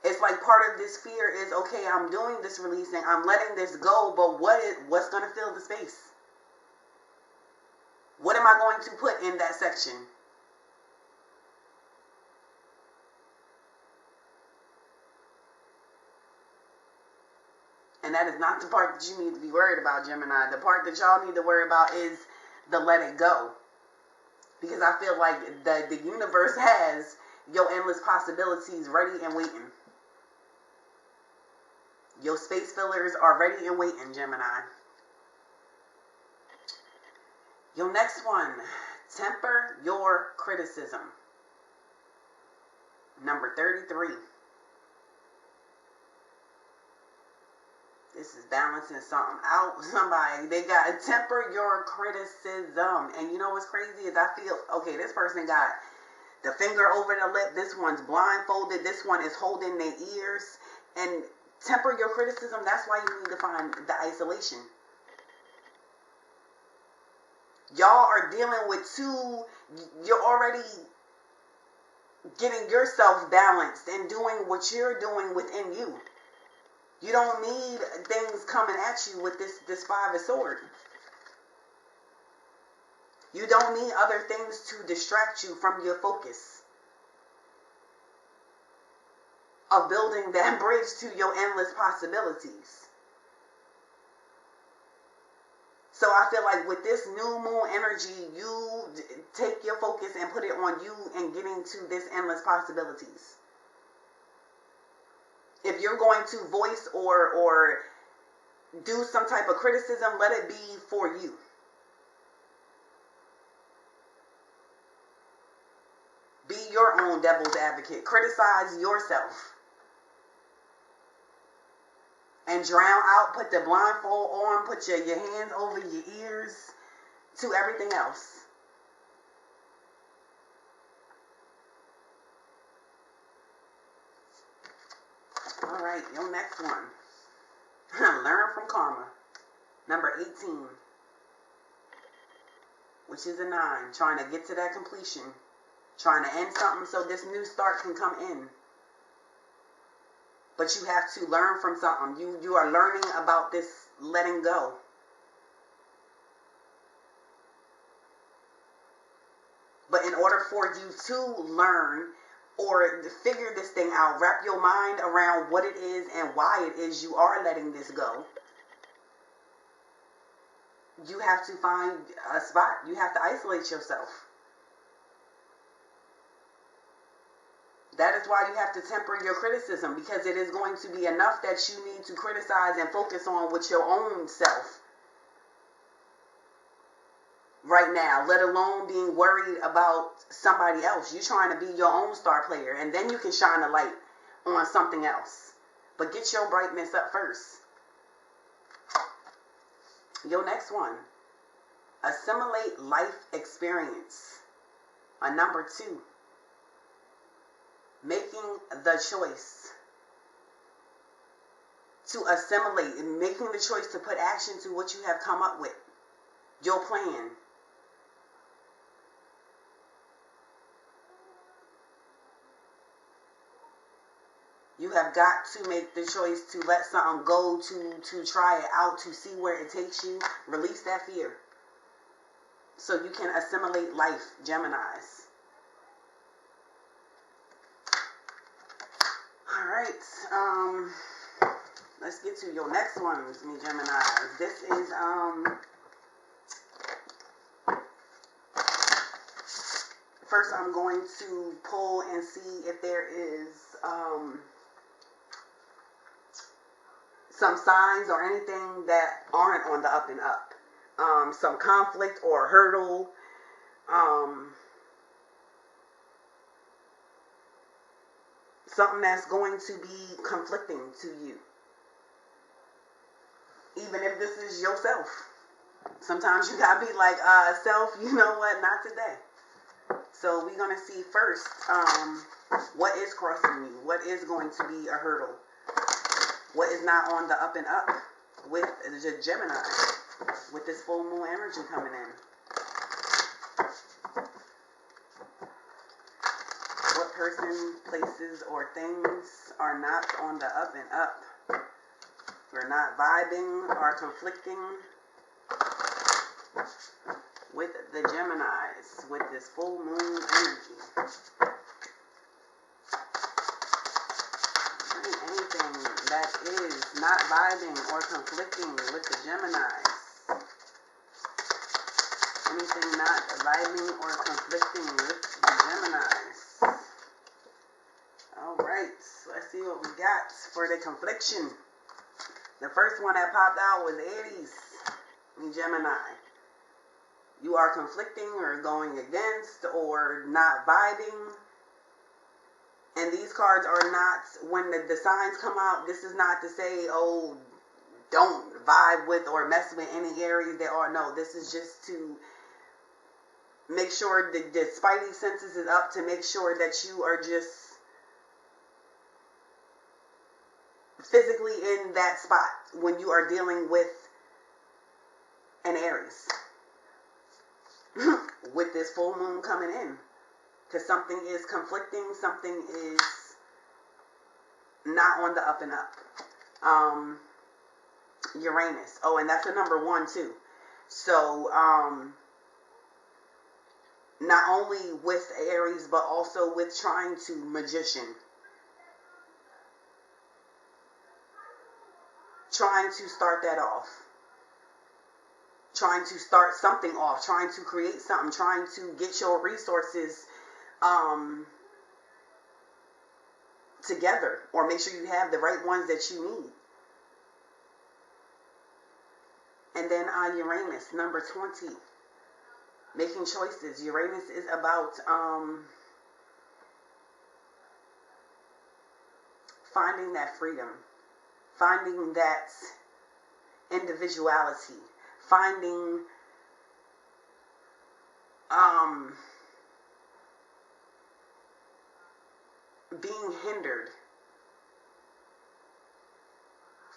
It's like part of this fear is, okay, I'm doing this releasing, I'm letting this go, but what's going to fill the space? What am I going to put in that section? And that is not the part that you need to be worried about, Gemini. The part that y'all need to worry about is the let it go. Because I feel like the universe has your endless possibilities ready and waiting. Your space fillers are ready and waiting, Gemini. Your next one, temper your criticism. Number 33. This is balancing something out. Somebody, they got to temper your criticism. And you know what's crazy is I feel, okay, this person got the finger over the lip. This one's blindfolded. This one is holding their ears. And temper your criticism. That's why you need to find the isolation. Y'all are dealing with you're already getting yourself balanced and doing what you're doing within you. You don't need things coming at you with this 5 of Swords. You don't need other things to distract you from your focus of building that bridge to your endless possibilities. So I feel like with this new moon energy, you take your focus and put it on you and getting to this endless possibilities. If you're going to voice or do some type of criticism, let it be for you. Be your own devil's advocate. Criticize yourself. And drown out, put the blindfold on, put your hands over your ears to everything else. right, your next one. Learn from karma. Number 18, which is a 9. Trying to get to that completion. Trying to end something so this new start can come in. But you have to learn from something. You are learning about this letting go. But in order for you to learn or figure this thing out, wrap your mind around what it is and why it is you are letting this go, you have to find a spot. You have to isolate yourself. That is why you have to temper your criticism, because it is going to be enough that you need to criticize and focus on with your own self right now, let alone being worried about somebody else. You're trying to be your own star player, and then you can shine a light on something else. But get your brightness up first. Your next one, assimilate life experience. A number 2, making the choice to assimilate and making the choice to put action to what you have come up with, your plan. You have got to make the choice to let something go, to try it out, to see where it takes you. Release that fear so you can assimilate life, Geminis. All right, let's get to your next ones, me Geminis. This is first I'm going to pull and see if there is some signs or anything that aren't on the up and up. Some conflict or hurdle. Something that's going to be conflicting to you. Even if this is yourself. Sometimes you gotta be like, self, you know what, not today. So we're going to see first what is crossing you. What is going to be a hurdle. What is not on the up and up with the Gemini, with this full moon energy coming in. What person, places, or things are not on the up and up. We're not vibing or conflicting with the Geminis, with this full moon energy. Anything that is not vibing or conflicting with the Geminis. Anything not vibing or conflicting with the Geminis. Alright, let's see what we got for the confliction. The first one that popped out was Aries and Gemini. You are conflicting or going against or not vibing. And these cards are not, when the signs come out, this is not to say, oh, don't vibe with or mess with any Aries there are. No, this is just to make sure the spidey senses is up, to make sure that you are just physically in that spot when you are dealing with an Aries. With this full moon coming in. Because something is conflicting, something is not on the up and up. Uranus. Oh, and that's a number 1 too. So, not only with Aries, but also with trying to magician. Trying to start that off. Trying to start something off. Trying to create something. Trying to get your resources together, or make sure you have the right ones that you need. And then Uranus, number 20, making choices. Uranus is about finding that freedom, finding that individuality, finding being hindered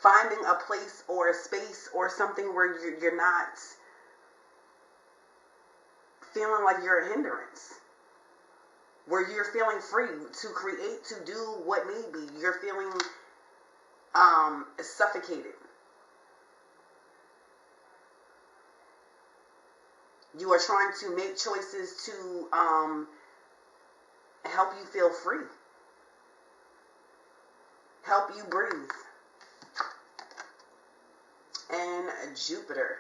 finding a place or a space or something where you're not feeling like you're a hindrance, where you're feeling free to create, to do what may be. You're feeling suffocated. You are trying to make choices to help you feel free, help you breathe. And Jupiter,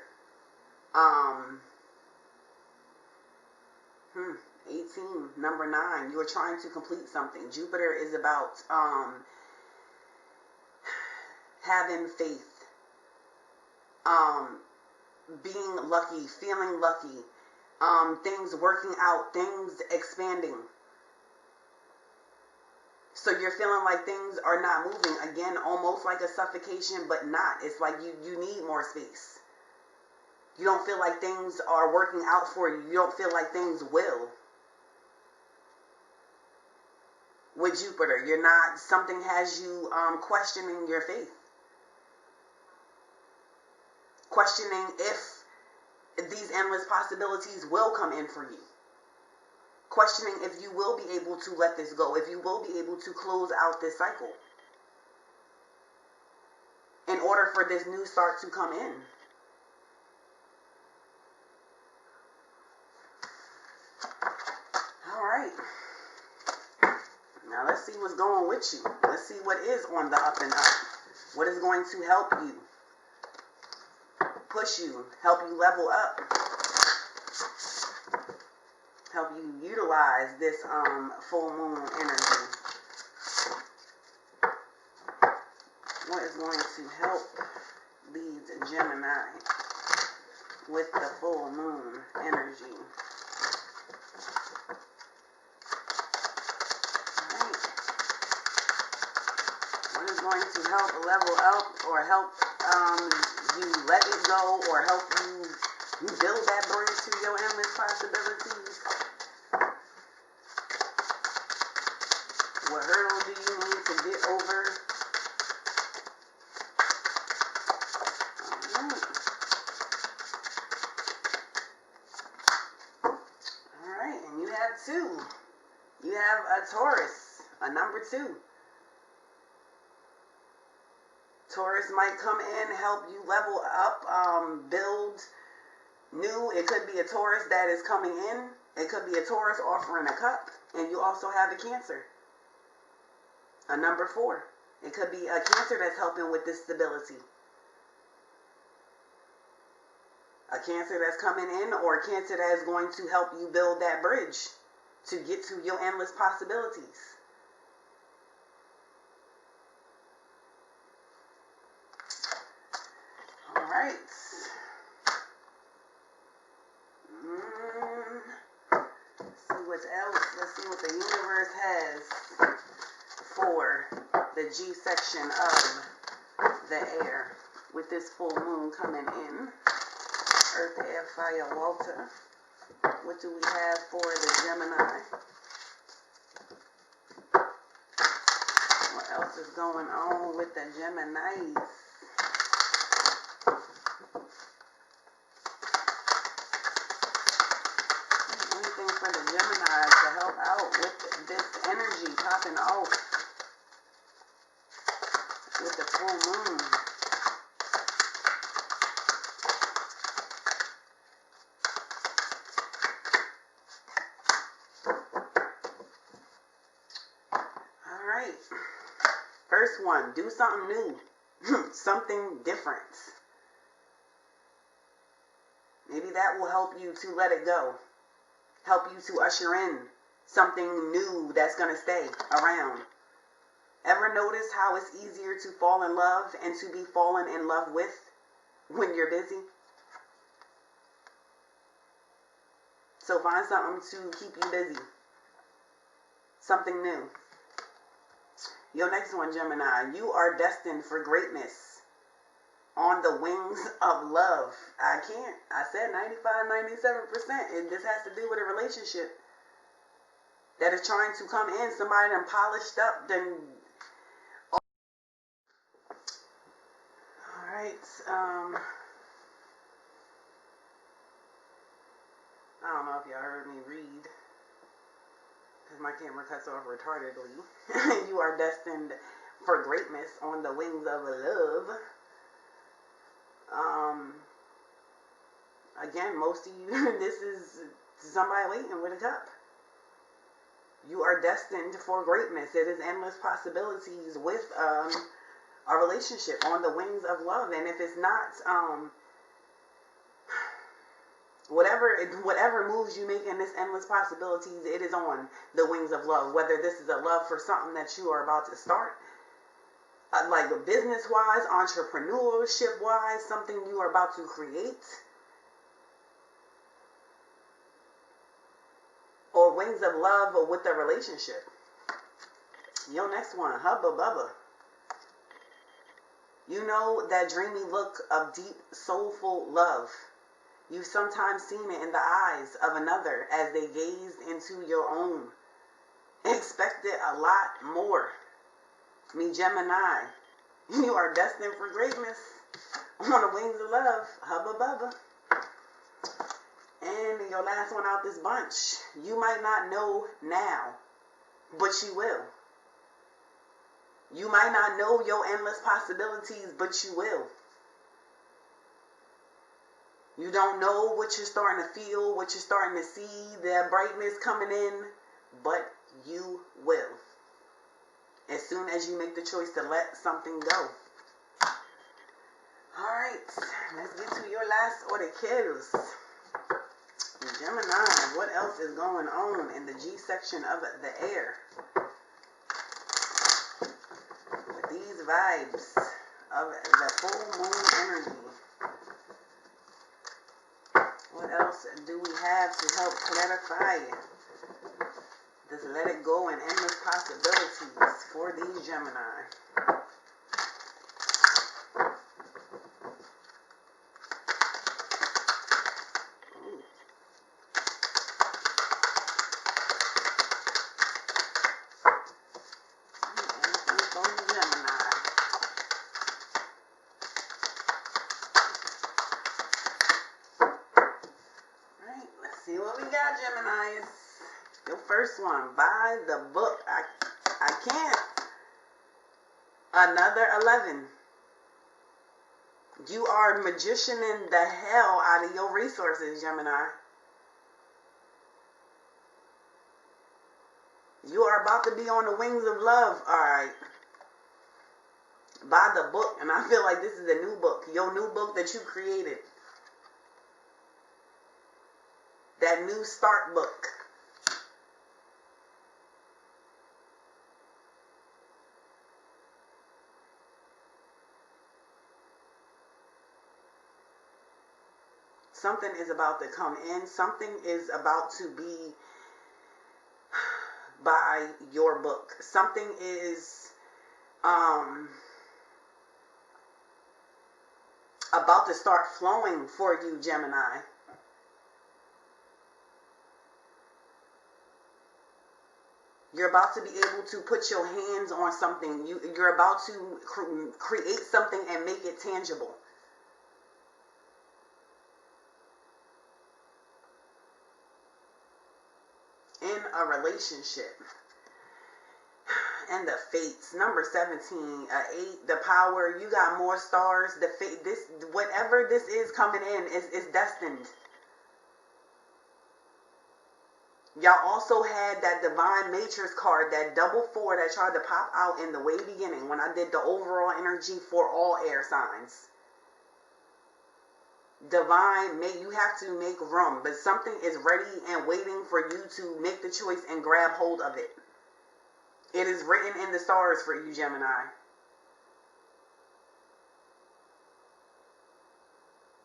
18, number 9, you are trying to complete something. Jupiter is about having faith, being lucky, feeling lucky, things working out, things expanding. So you're feeling like things are not moving. Again, almost like a suffocation, but not. It's like you need more space. You don't feel like things are working out for you. You don't feel like things will. With Jupiter, you're not, something has you questioning your faith. Questioning if these endless possibilities will come in for you. Questioning if you will be able to let this go, if you will be able to close out this cycle in order for this new start to come in. All right. Now let's see what's going with you. Let's see what is on the up and up. What is going to help you, push you, help you level up, help you utilize this full moon energy. What is going to help these Gemini with the full moon energy? Alright. What is going to help level up or help you let it go, or help you build that bridge to your endless possibilities? What hurdle do you need to get over? Alright, and you have 2. You have a Taurus, a number 2. Taurus might come in, help you level up, build new. It could be a Taurus that is coming in. It could be a Taurus offering a cup. And you also have a Cancer, a number 4. It could be a Cancer that's helping with this stability. A Cancer that's coming in, or a Cancer that is going to help you build that bridge to get to your endless possibilities. All right. Let's see what else. Let's see what the universe has for the G section of the air with this full moon coming in. Earth, air, fire, water. What do we have for the Gemini? What else is going on with the Geminis? Anything for the Geminis to help out with this energy popping off with the full moon? First one, do something new, something different. Maybe that will help you to let it go, help you to usher in something new that's going to stay around. Ever notice how it's easier to fall in love and to be fallen in love with when you're busy? So find something to keep you busy, something new. Your next one, Gemini, you are destined for greatness on the wings of love. I said 95, 97%. And this has to do with a relationship that is trying to come in. Somebody done polished up, Alright, I don't know if y'all heard me read, because my camera cuts off retardedly. You are destined for greatness on the wings of love. Again, most of you, this is somebody waiting with a cup. You are destined for greatness. It is endless possibilities with a relationship on the wings of love. And if it's not, whatever moves you make in this endless possibilities, it is on the wings of love. Whether this is a love for something that you are about to start, like business-wise, entrepreneurship-wise, something you are about to create, or wings of love or with a relationship. Yo, next one, Hubba Bubba. You know that dreamy look of deep, soulful love. You've sometimes seen it in the eyes of another as they gazed into your own. Expected a lot more. Me, Gemini, you are destined for greatness on the wings of love. Hubba Bubba. And your last one out this bunch. You might not know now, but you will. You might not know your endless possibilities, but you will. You don't know what you're starting to feel, what you're starting to see, the brightness coming in, but you will. As soon as you make the choice to let something go. Alright, let's get to your last order, kiddos. Gemini, what else is going on in the G section of the air? With these vibes of the full moon energy. What else do we have to help clarify this let it go and endless possibilities for these Gemini? See what we got, Geminis. Your first one, buy the book. I can't. Another 11. You are magicianing the hell out of your resources, Gemini. You are about to be on the wings of love. Alright. Buy the book. And I feel like this is a new book. Your new book that you created. That new start book. Something is about to come in. Something is about to be by your book. Something is about to start flowing for you, Gemini. You're about to be able to put your hands on something. You're about to create something and make it tangible. In a relationship. And the fates. Number 17, 8, the power. You got more stars. The fate. This, whatever this is coming in, is destined. Y'all also had that Divine Matrix card, that double 4 that tried to pop out in the way beginning when I did the overall energy for all air signs. Divine, you have to make room, but something is ready and waiting for you to make the choice and grab hold of it. It is written in the stars for you, Gemini.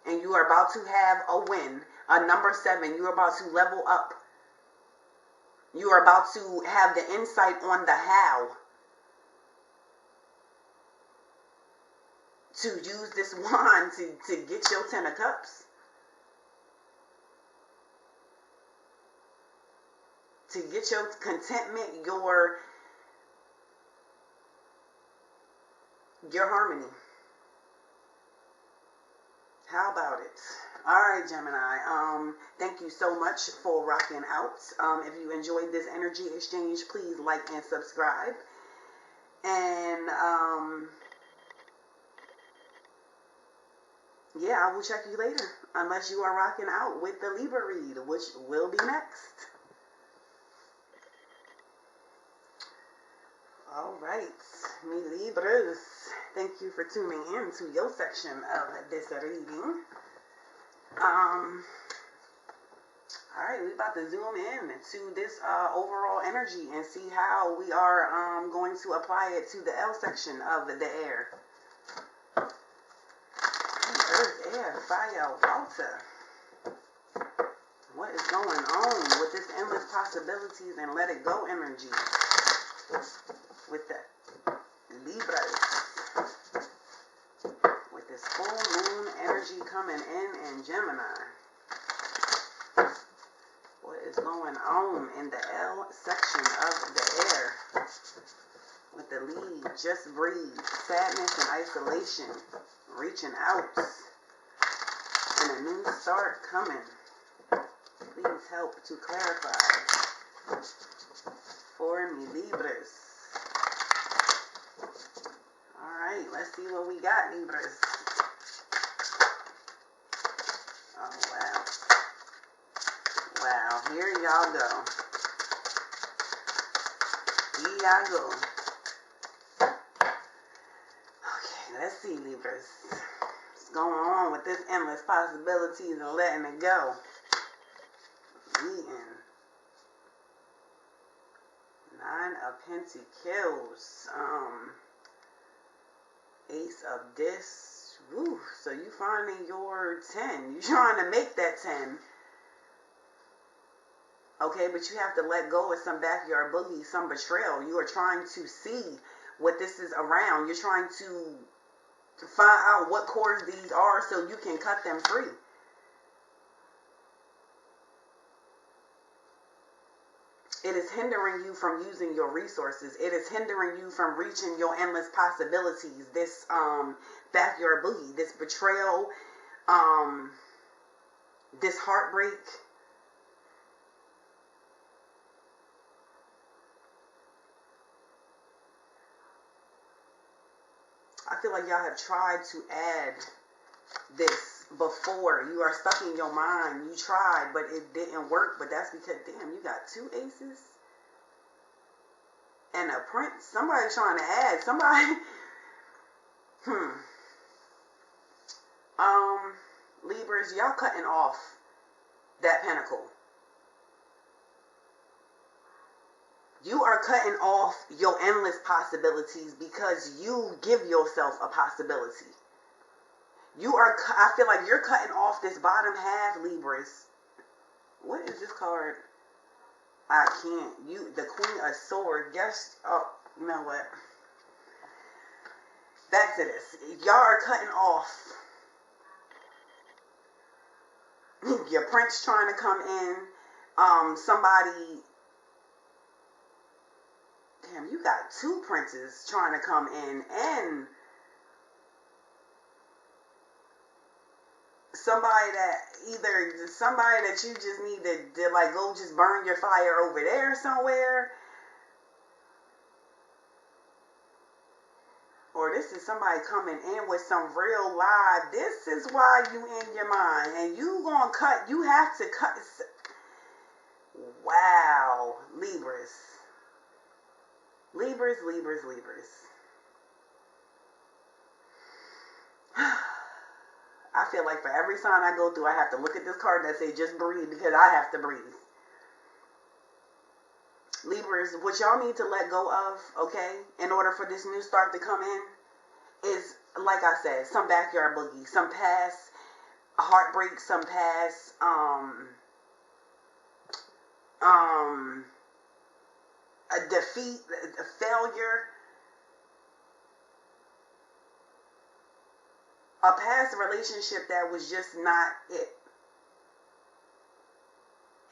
And you are about to have a win, a number 7. You are about to level up. You are about to have the insight on the how to use this wand to get your 10 of cups. To get your contentment, your harmony. How about it? All right, Gemini. Thank you so much for rocking out. If you enjoyed this energy exchange, please like and subscribe. And yeah, I will check you later, unless you are rocking out with the Libra read, which will be next. All right, me Libras, thank you for tuning in to your section of this reading. All right, we're about to zoom in to this overall energy and see how we are going to apply it to the L section of the air. Earth, air, fire, water. What is going on with this endless possibilities and let it go energy with the Libras? With this full moon energy coming in Gemini. What is going on in the L section of the air? With the lead, just breathe, sadness and isolation, reaching out, and a new start coming. Please help to clarify for me, Libras. Alright, let's see what we got, Libras. Oh, wow. Wow, here y'all go. Here y'all go. Okay, let's see, Libras. What's going on with this endless possibilities and letting it go? Eating. 9 of Pentacles. Ace of Discs. Woo. So you finding your 10. You trying to make that 10. Okay, but you have to let go of some backyard boogie, some betrayal. You are trying to see what this is around. You're trying to find out what cords these are so you can cut them free. It is hindering you from using your resources. It is hindering you from reaching your endless possibilities. This backyard boogie, this betrayal, this heartbreak. I feel like y'all have tried to add this before. You are stuck in your mind. You tried, but it didn't work. But that's because, damn, you got 2 aces and a prince. Somebody trying to add. Somebody. Libras, y'all cutting off that pentacle. You are cutting off your endless possibilities because you give yourself a possibility. You are, I feel like you're cutting off this bottom half, Libras. What is this card? I can't. The Queen of Swords. Yes. Oh, you know what? Back to this. Y'all are cutting off your prince trying to come in. Somebody. Damn, you got 2 princes trying to come in, and somebody that you just need to like go just burn your fire over there somewhere. Or this is somebody coming in with some real lie. This is why you in your mind. And you gonna cut, you have to cut. Wow. Libras. Libras, Libras, Libras. I feel like for every sign I go through, I have to look at this card that say just breathe, because I have to breathe. Libras, what y'all need to let go of, okay, in order for this new start to come in, is, like I said, some backyard boogie, some past heartbreak, some past, a defeat, a failure, a past relationship that was just not it.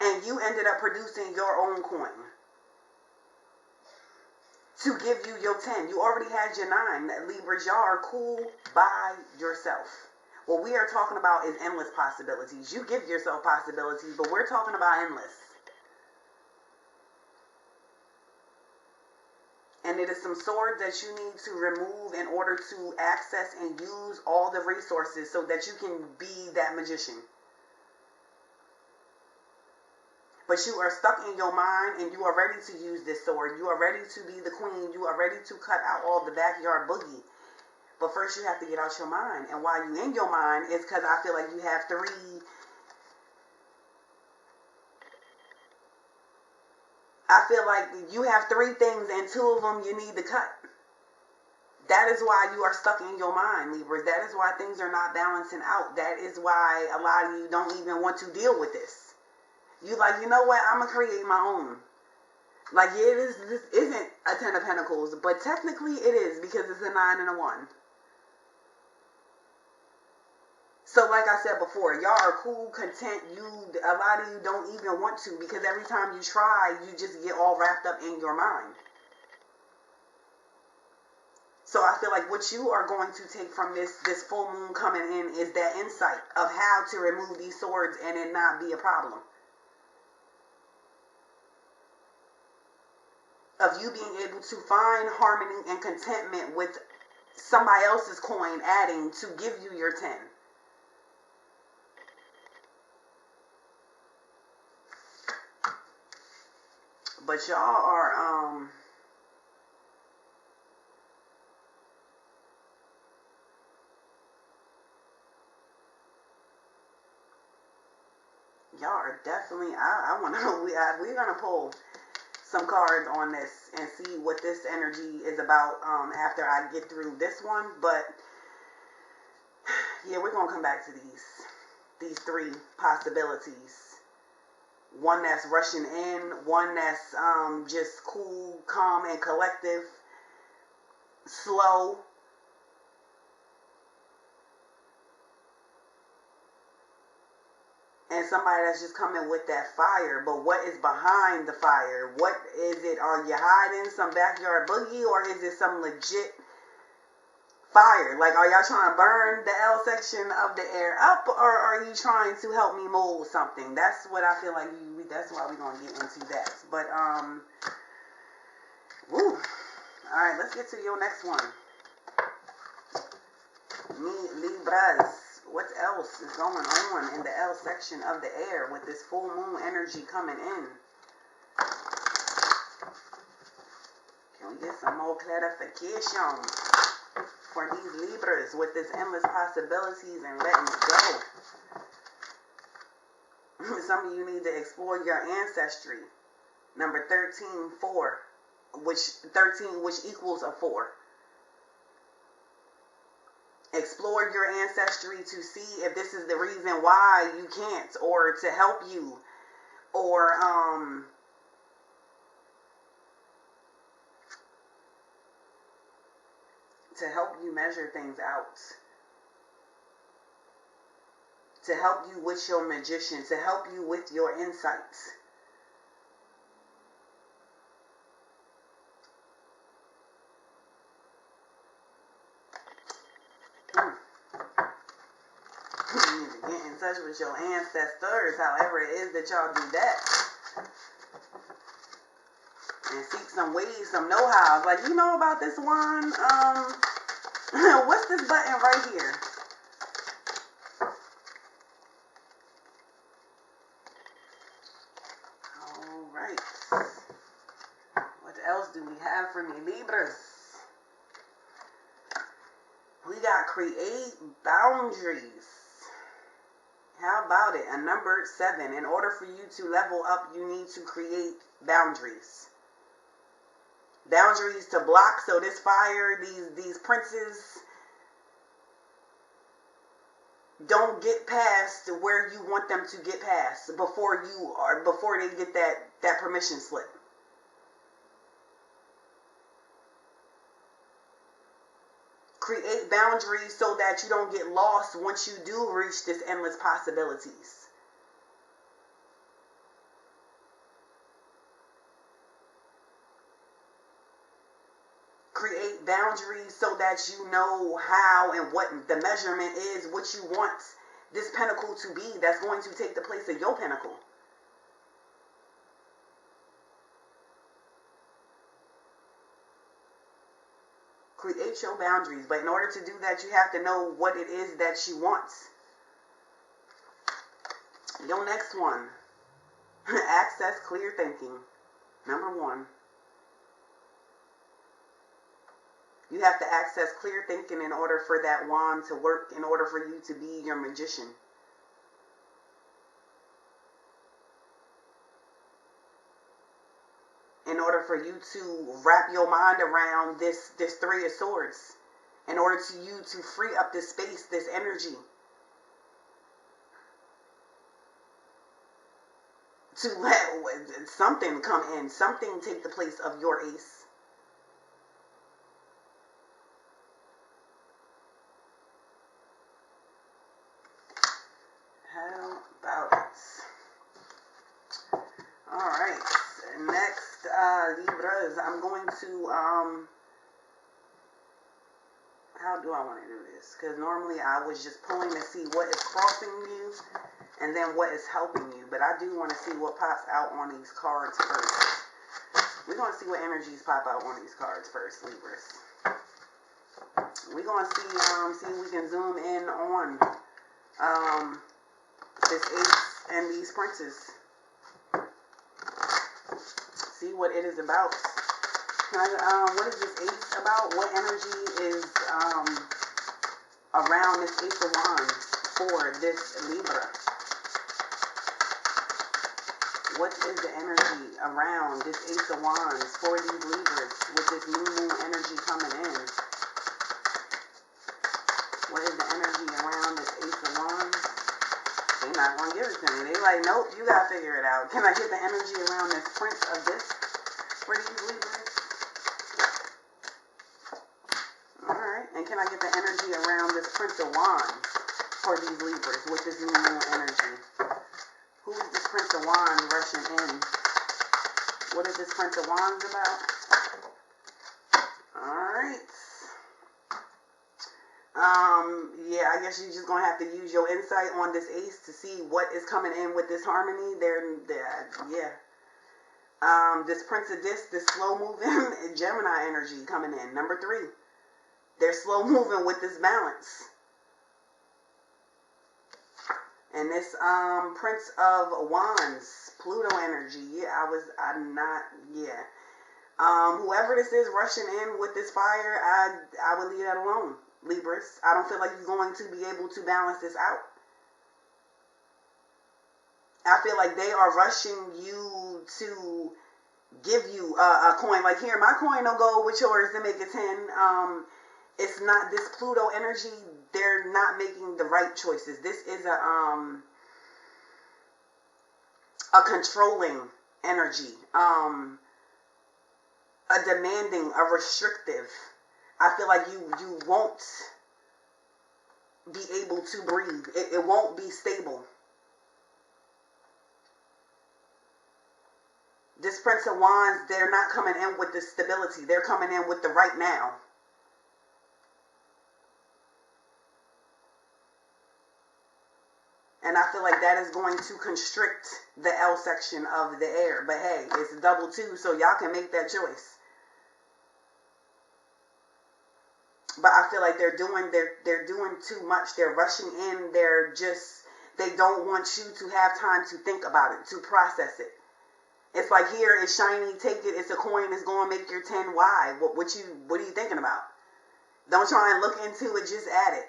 And you ended up producing your own coin to give you your 10. You already had your 9. Libras, y'all are cool by yourself. What we are talking about is endless possibilities. You give yourself possibilities, but we're talking about endless. And it is some swords that you need to remove in order to access and use all the resources so that you can be that magician. But you are stuck in your mind and you are ready to use this sword. You are ready to be the queen. You are ready to cut out all the backyard boogie. But first you have to get out your mind. And while you in your mind is because I feel like you have three things and two of them you need to cut. That is why you are stuck in your mind, Libras. That is why things are not balancing out. That is why a lot of you don't even want to deal with this. You like, you know what? I'm going to create my own. Like, yeah, this isn't a 10 of Pentacles, but technically it is because it's a 9 and a 1. So like I said before, y'all are cool, content. A lot of you don't even want to, because every time you try, you just get all wrapped up in your mind. So I feel like what you are going to take from this full moon coming in is that insight of how to remove these swords and it not be a problem. Of you being able to find harmony and contentment with somebody else's coin adding to give you your 10. But y'all are, y'all are definitely, I want to know, we're going to pull some cards on this and see what this energy is about after I get through this one. But yeah, we're going to come back to these three possibilities. One that's rushing in, one that's just cool, calm, and collective, slow, and somebody that's just coming with that fire. But what is behind the fire? What is it? Are you hiding some backyard boogie, or is it some legit fire? Like, are y'all trying to burn the L section of the air up, or are you trying to help me mold something? That's what I feel like that's why we're going to get into that. But, woo. Alright, let's get to your next one. Libras. What else is going on in the L section of the air with this full moon energy coming in? Can we get some more clarification for these Libras with this endless possibilities and letting it go? Some of you need to explore your ancestry. Number 13, 4, which equals a 4. Explore your ancestry to see if this is the reason why you can't, or to help you, or to help you measure things out, to help you with your magician, to help you with your insights. You need to get in touch with your ancestors, however it is that y'all do that. And seek some ways, some know-how. Like, you know about this one? What's this button right here? Alright. What else do we have for me, Libras? We got create boundaries. How about it? A number 7. In order for you to level up, you need to create boundaries. Boundaries to block, so this fire, these princes don't get past where you want them to get past before they get that permission slip. Create boundaries so that you don't get lost once you do reach this endless possibilities. create boundaries so that you know how and what the measurement is, what you want this pinnacle to be that's going to take the place of your pinnacle. Create your boundaries, but in order to do that, you have to know what it is that you want. Your next one, access clear thinking. Number 1. You have to access clear thinking in order for that wand to work, in order for you to be your magician. In order for you to wrap your mind around this 3 of Swords. In order to you to free up this space, this energy. To let something come in, something take the place of your ace. How about it? Alright, next, Libras, I'm going to, how do I want to do this? Because normally I was just pulling to see what is crossing you, and then what is helping you. But I do want to see what pops out on these cards first. We're going to see what energies pop out on these cards first, Libras. We're going to see if we can zoom in on this Ace and these Princes. See what it is about. What is this Ace about? What energy is around this Ace of Wands for this Libra? What is the energy around this Ace of Wands for these Libras with this new moon energy coming in? What is the energy around this Ace of Wands? They're not going to give it to me. They like, nope, you got to figure it out. Can I get the energy around this Prince of this for these Libras? Alright, and can I get the energy around this Prince of Wands for these Libras with this new moon energy? Who is this Prince of Wands rushing in? What is this Prince of Wands about? Alright. Yeah, I guess you're just going to have to use your insight on this Ace to see what is coming in with this harmony. This Prince of this slow moving Gemini energy coming in. Number 3. They're slow moving with this balance. And this Prince of Wands, Pluto energy. Whoever this is rushing in with this fire, I would leave that alone, Libras. I don't feel like you're going to be able to balance this out. I feel like they are rushing you to give you a coin. Like, here, my coin will go with yours to make it 10. It's not this Pluto energy. They're not making the right choices. This is a controlling energy, a demanding, a restrictive. I feel like you won't be able to breathe. It won't be stable. This Prince of Wands, they're not coming in with the stability. They're coming in with the right now. And I feel like that is going to constrict the L section of the air. But hey, it's double 2, so y'all can make that choice. But I feel like they're doing too much. They're rushing in. They don't want you to have time to think about it, to process it. It's like, here, it's shiny, take it, it's a coin, it's going to make your 10. Why? What are you thinking about? Don't try and look into it, just add it.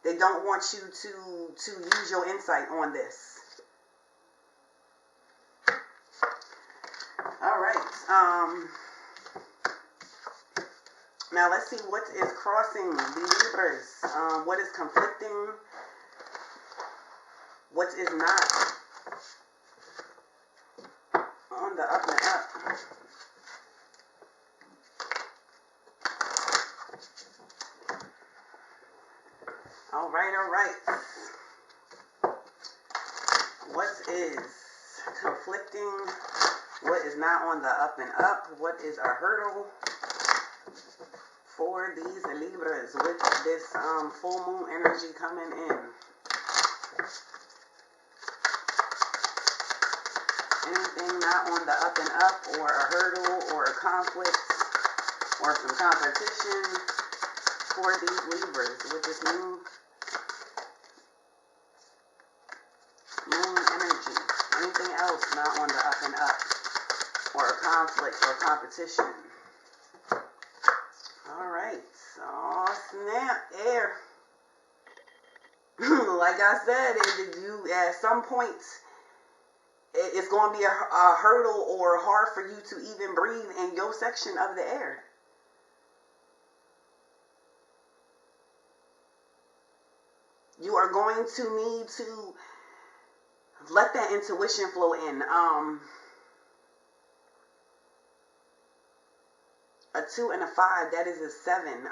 They don't want you to use your insight on this. Alright. Now let's see what is crossing the Libras. What is conflicting? What is not? On the up and up. Alright. What is conflicting? What is not on the up and up? What is a hurdle? for these Libras with this full moon energy coming in. Anything not on the up and up, or a hurdle, or a conflict, or some competition for these Libras with this moon energy. Anything else not on the up and up, or a conflict or competition. Alright, oh snap, air. Like I said, you at some point, it's going to be a hurdle or hard for you to even breathe in your section of the air. You are going to need to let that intuition flow in. A 2 and a 5, that is a 7.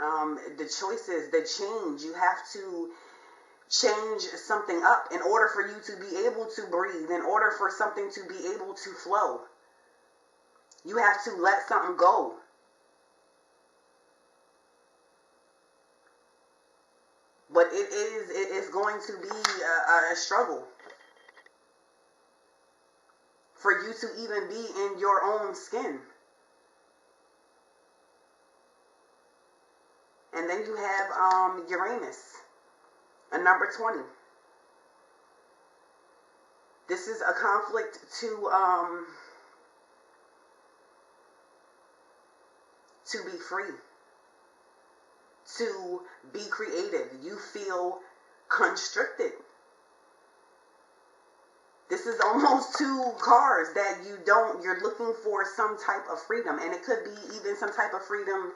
The choices, the change, you have to change something up in order for you to be able to breathe, in order for something to be able to flow. You have to let something go. But it is going to be a struggle for you to even be in your own skin. And then you have Uranus, a number 20. This is a conflict to be free, to be creative. You feel constricted. This is almost 2 cards that you're looking for some type of freedom. And it could be even some type of freedom,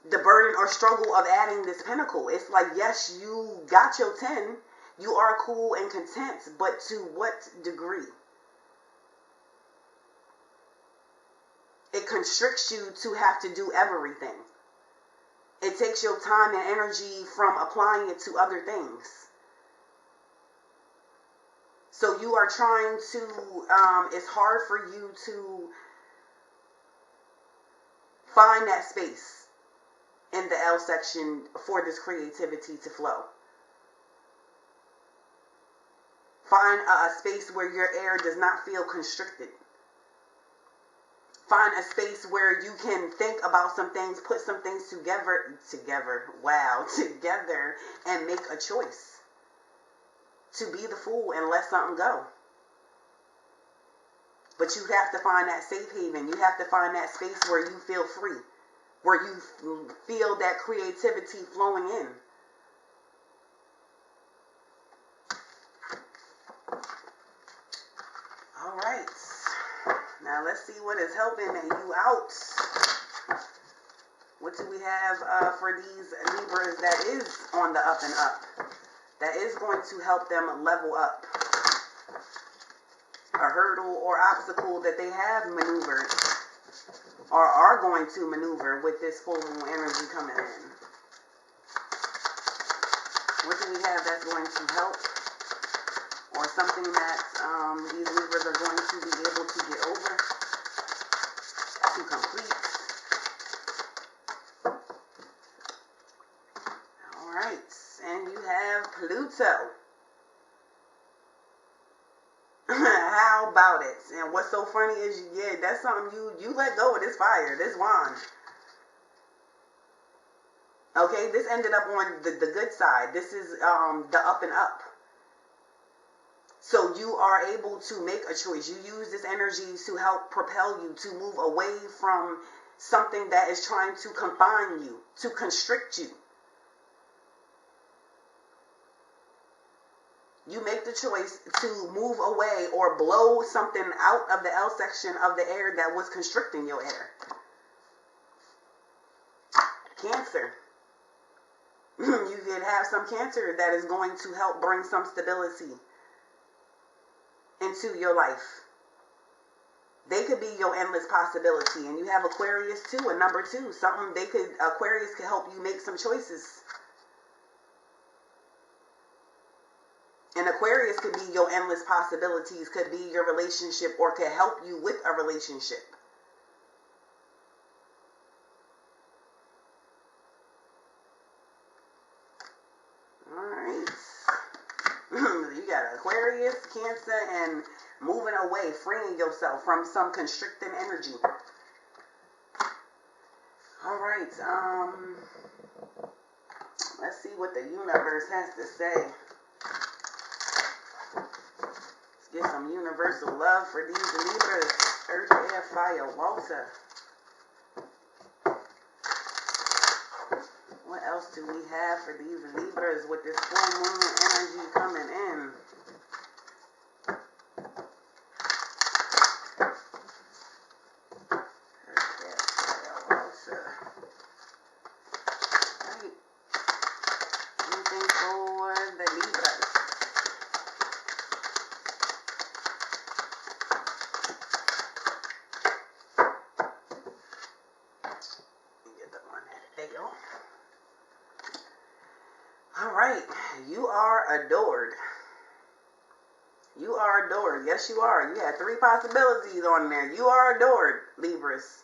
the burden or struggle of adding this pentacle. It's like, yes, you got your 10. You are cool and content, but to what degree? It constricts you to have to do everything. It takes your time and energy from applying it to other things. So you are trying to, it's hard for you to find that space in the L section for this creativity to flow. Find a space where your air does not feel constricted. Find a space where you can think about some things, put some things together, and make a choice to be the fool and let something go. But you have to find that safe haven. You have to find that space where you feel free, where you feel that creativity flowing in. All right. Now let's see what is helping you out. What do we have for these Libras that is on the up and up? That is going to help them level up. A hurdle or obstacle that they have maneuvered or are going to maneuver with this full moon energy coming in. What do we have that's going to help? Or something that these Libras are going to be able to get over, to complete. Alright, and you have Pluto. How about it? And what's so funny is, yeah, that's something you let go of this fire, this wand. Okay, this ended up on the good side. This is the up and up. So you are able to make a choice. You use this energy to help propel you to move away from something that is trying to confine you, to constrict you. You make the choice to move away or blow something out of the L section of the air that was constricting your air. Cancer. You could have some Cancer that is going to help bring some stability into your life. They could be your endless possibility. And you have Aquarius too, a number 2. Aquarius could help you make some choices. And Aquarius could be your endless possibilities, could be your relationship, or could help you with a relationship. and moving away, freeing yourself from some constricting energy. All right, let's see what the universe has to say. Let's get some universal love for these Libras. Earth, air, fire, water. What else do we have for these Libras with this full moon energy coming in? Earth, air, fire, water. Right. Anything for the Libras? Get the one that failed. All right, you are adored. You are adored. Yes, you are. You had 3 possibilities on there. You are adored, Libras.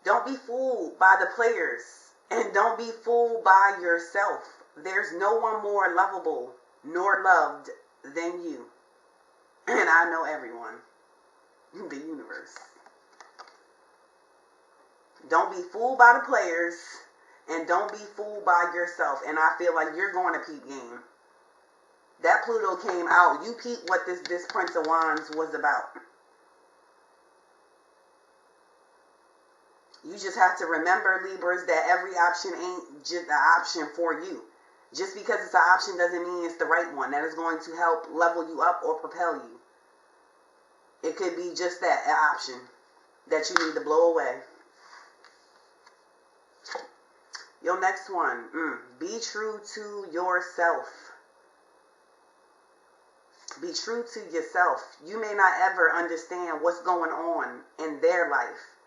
Don't be fooled by the players, and don't be fooled by yourself. There's no one more lovable nor loved than you. And I know everyone. The universe. Don't be fooled by the players, and don't be fooled by yourself. And I feel like you're going to peep game. That Pluto came out. You peep what this Prince of Wands was about. You just have to remember, Libras, that every option ain't just an option for you. Just because it's an option doesn't mean it's the right one that is going to help level you up or propel you. It could be just that, an option that you need to blow away. Your next one, be true to yourself. Be true to yourself. You may not ever understand what's going on in their life,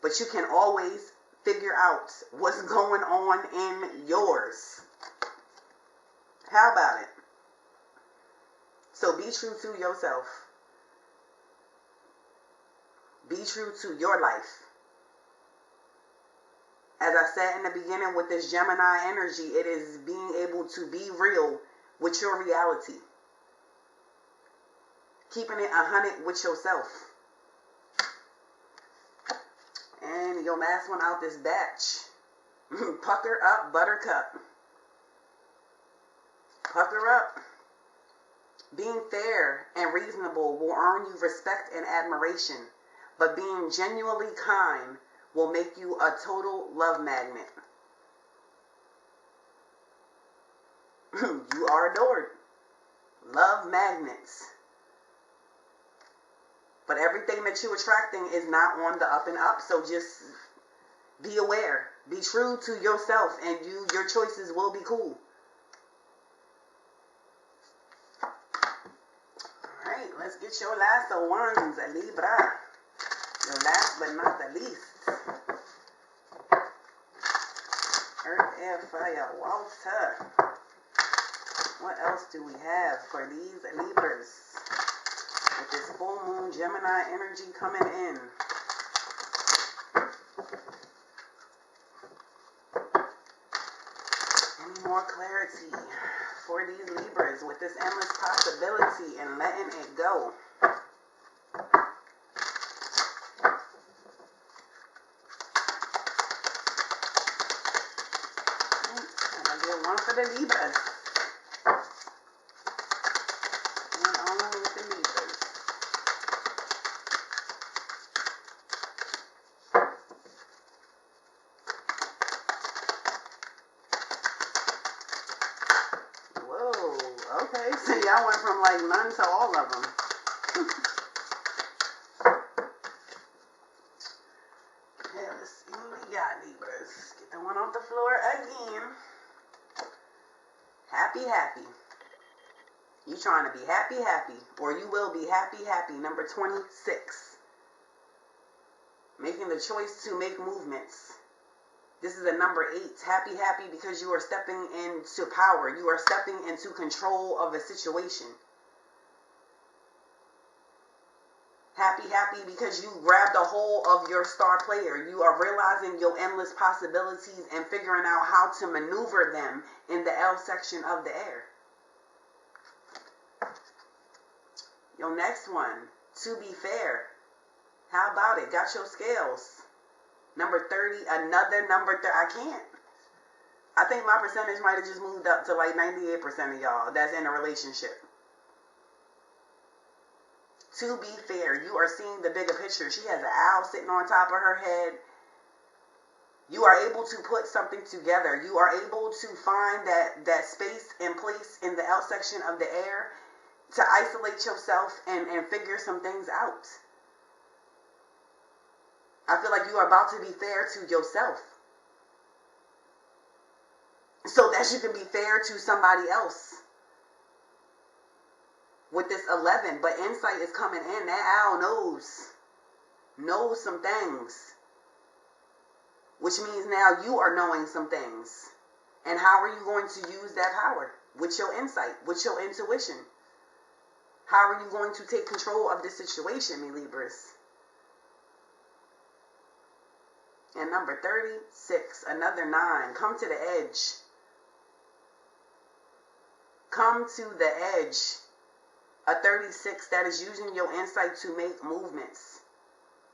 but you can always figure out what's going on in yours. How about it? So be true to yourself. Be true to your life. As I said in the beginning with this Gemini energy, it is being able to be real with your reality. Keeping it 100 with yourself. And your last one out this batch. Pucker up, buttercup. Pucker up. Being fair and reasonable will earn you respect and admiration. But being genuinely kind will make you a total love magnet. You are adored. Love magnets. But everything that you're attracting is not on the up and up. So just be aware. Be true to yourself, and your choices will be cool. Alright, let's get your last of ones, Libra. Your last but not the least. Earth, air, fire, water. What else do we have for these Libras? With this full moon Gemini energy coming in. Any more clarity for these Libras with this endless possibility and letting it go? And I get one for the Libras. One only with the Libras. Okay, so y'all went from like none to all of them. Okay, let's see what we got, Libras. Get the one off the floor again. Happy, happy. You trying to be happy, happy. Or you will be happy, happy. Number 26. Making the choice to make movements. This is a number 8. Happy, happy because you are stepping into power. You are stepping into control of a situation. Happy, happy because you grabbed a hold of your star player. You are realizing your endless possibilities and figuring out how to maneuver them in the L section of the air. Your next one, to be fair. How about it? Got your scales. Number 30, another number 30. I can't. I think my percentage might have just moved up to like 98% of y'all that's in a relationship. To be fair, you are seeing the bigger picture. She has an owl sitting on top of her head. You are able to put something together. You are able to find that space and place in the L section of the air to isolate yourself and figure some things out. I feel like you are about to be fair to yourself, so that you can be fair to somebody else. With this 11, but insight is coming in. That owl knows some things, which means now you are knowing some things. And how are you going to use that power? With your insight, with your intuition. How are you going to take control of the situation, me Libras? And number 36, another 9. Come to the edge. Come to the edge. A 36 that is using your insight to make movements.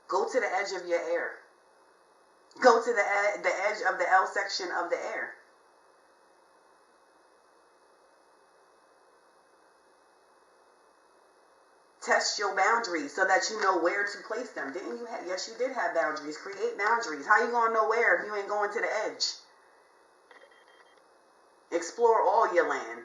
Go to the edge of your air. Go to the edge of the L section of the air. Test your boundaries so that you know where to place them. Didn't you have? Yes, you did have boundaries. Create boundaries. How you gonna know where if you ain't going to the edge? Explore all your land.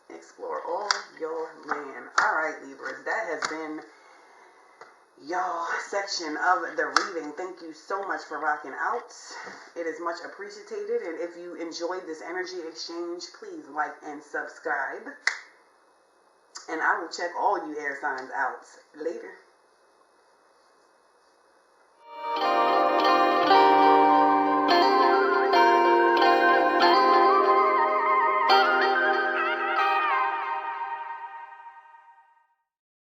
Explore all your land. All right, Libras, that has been y'all section of the reading. Thank you so much for rocking out. It is much appreciated. And if you enjoyed this energy exchange, please like and subscribe. And I will check all you air signs out later.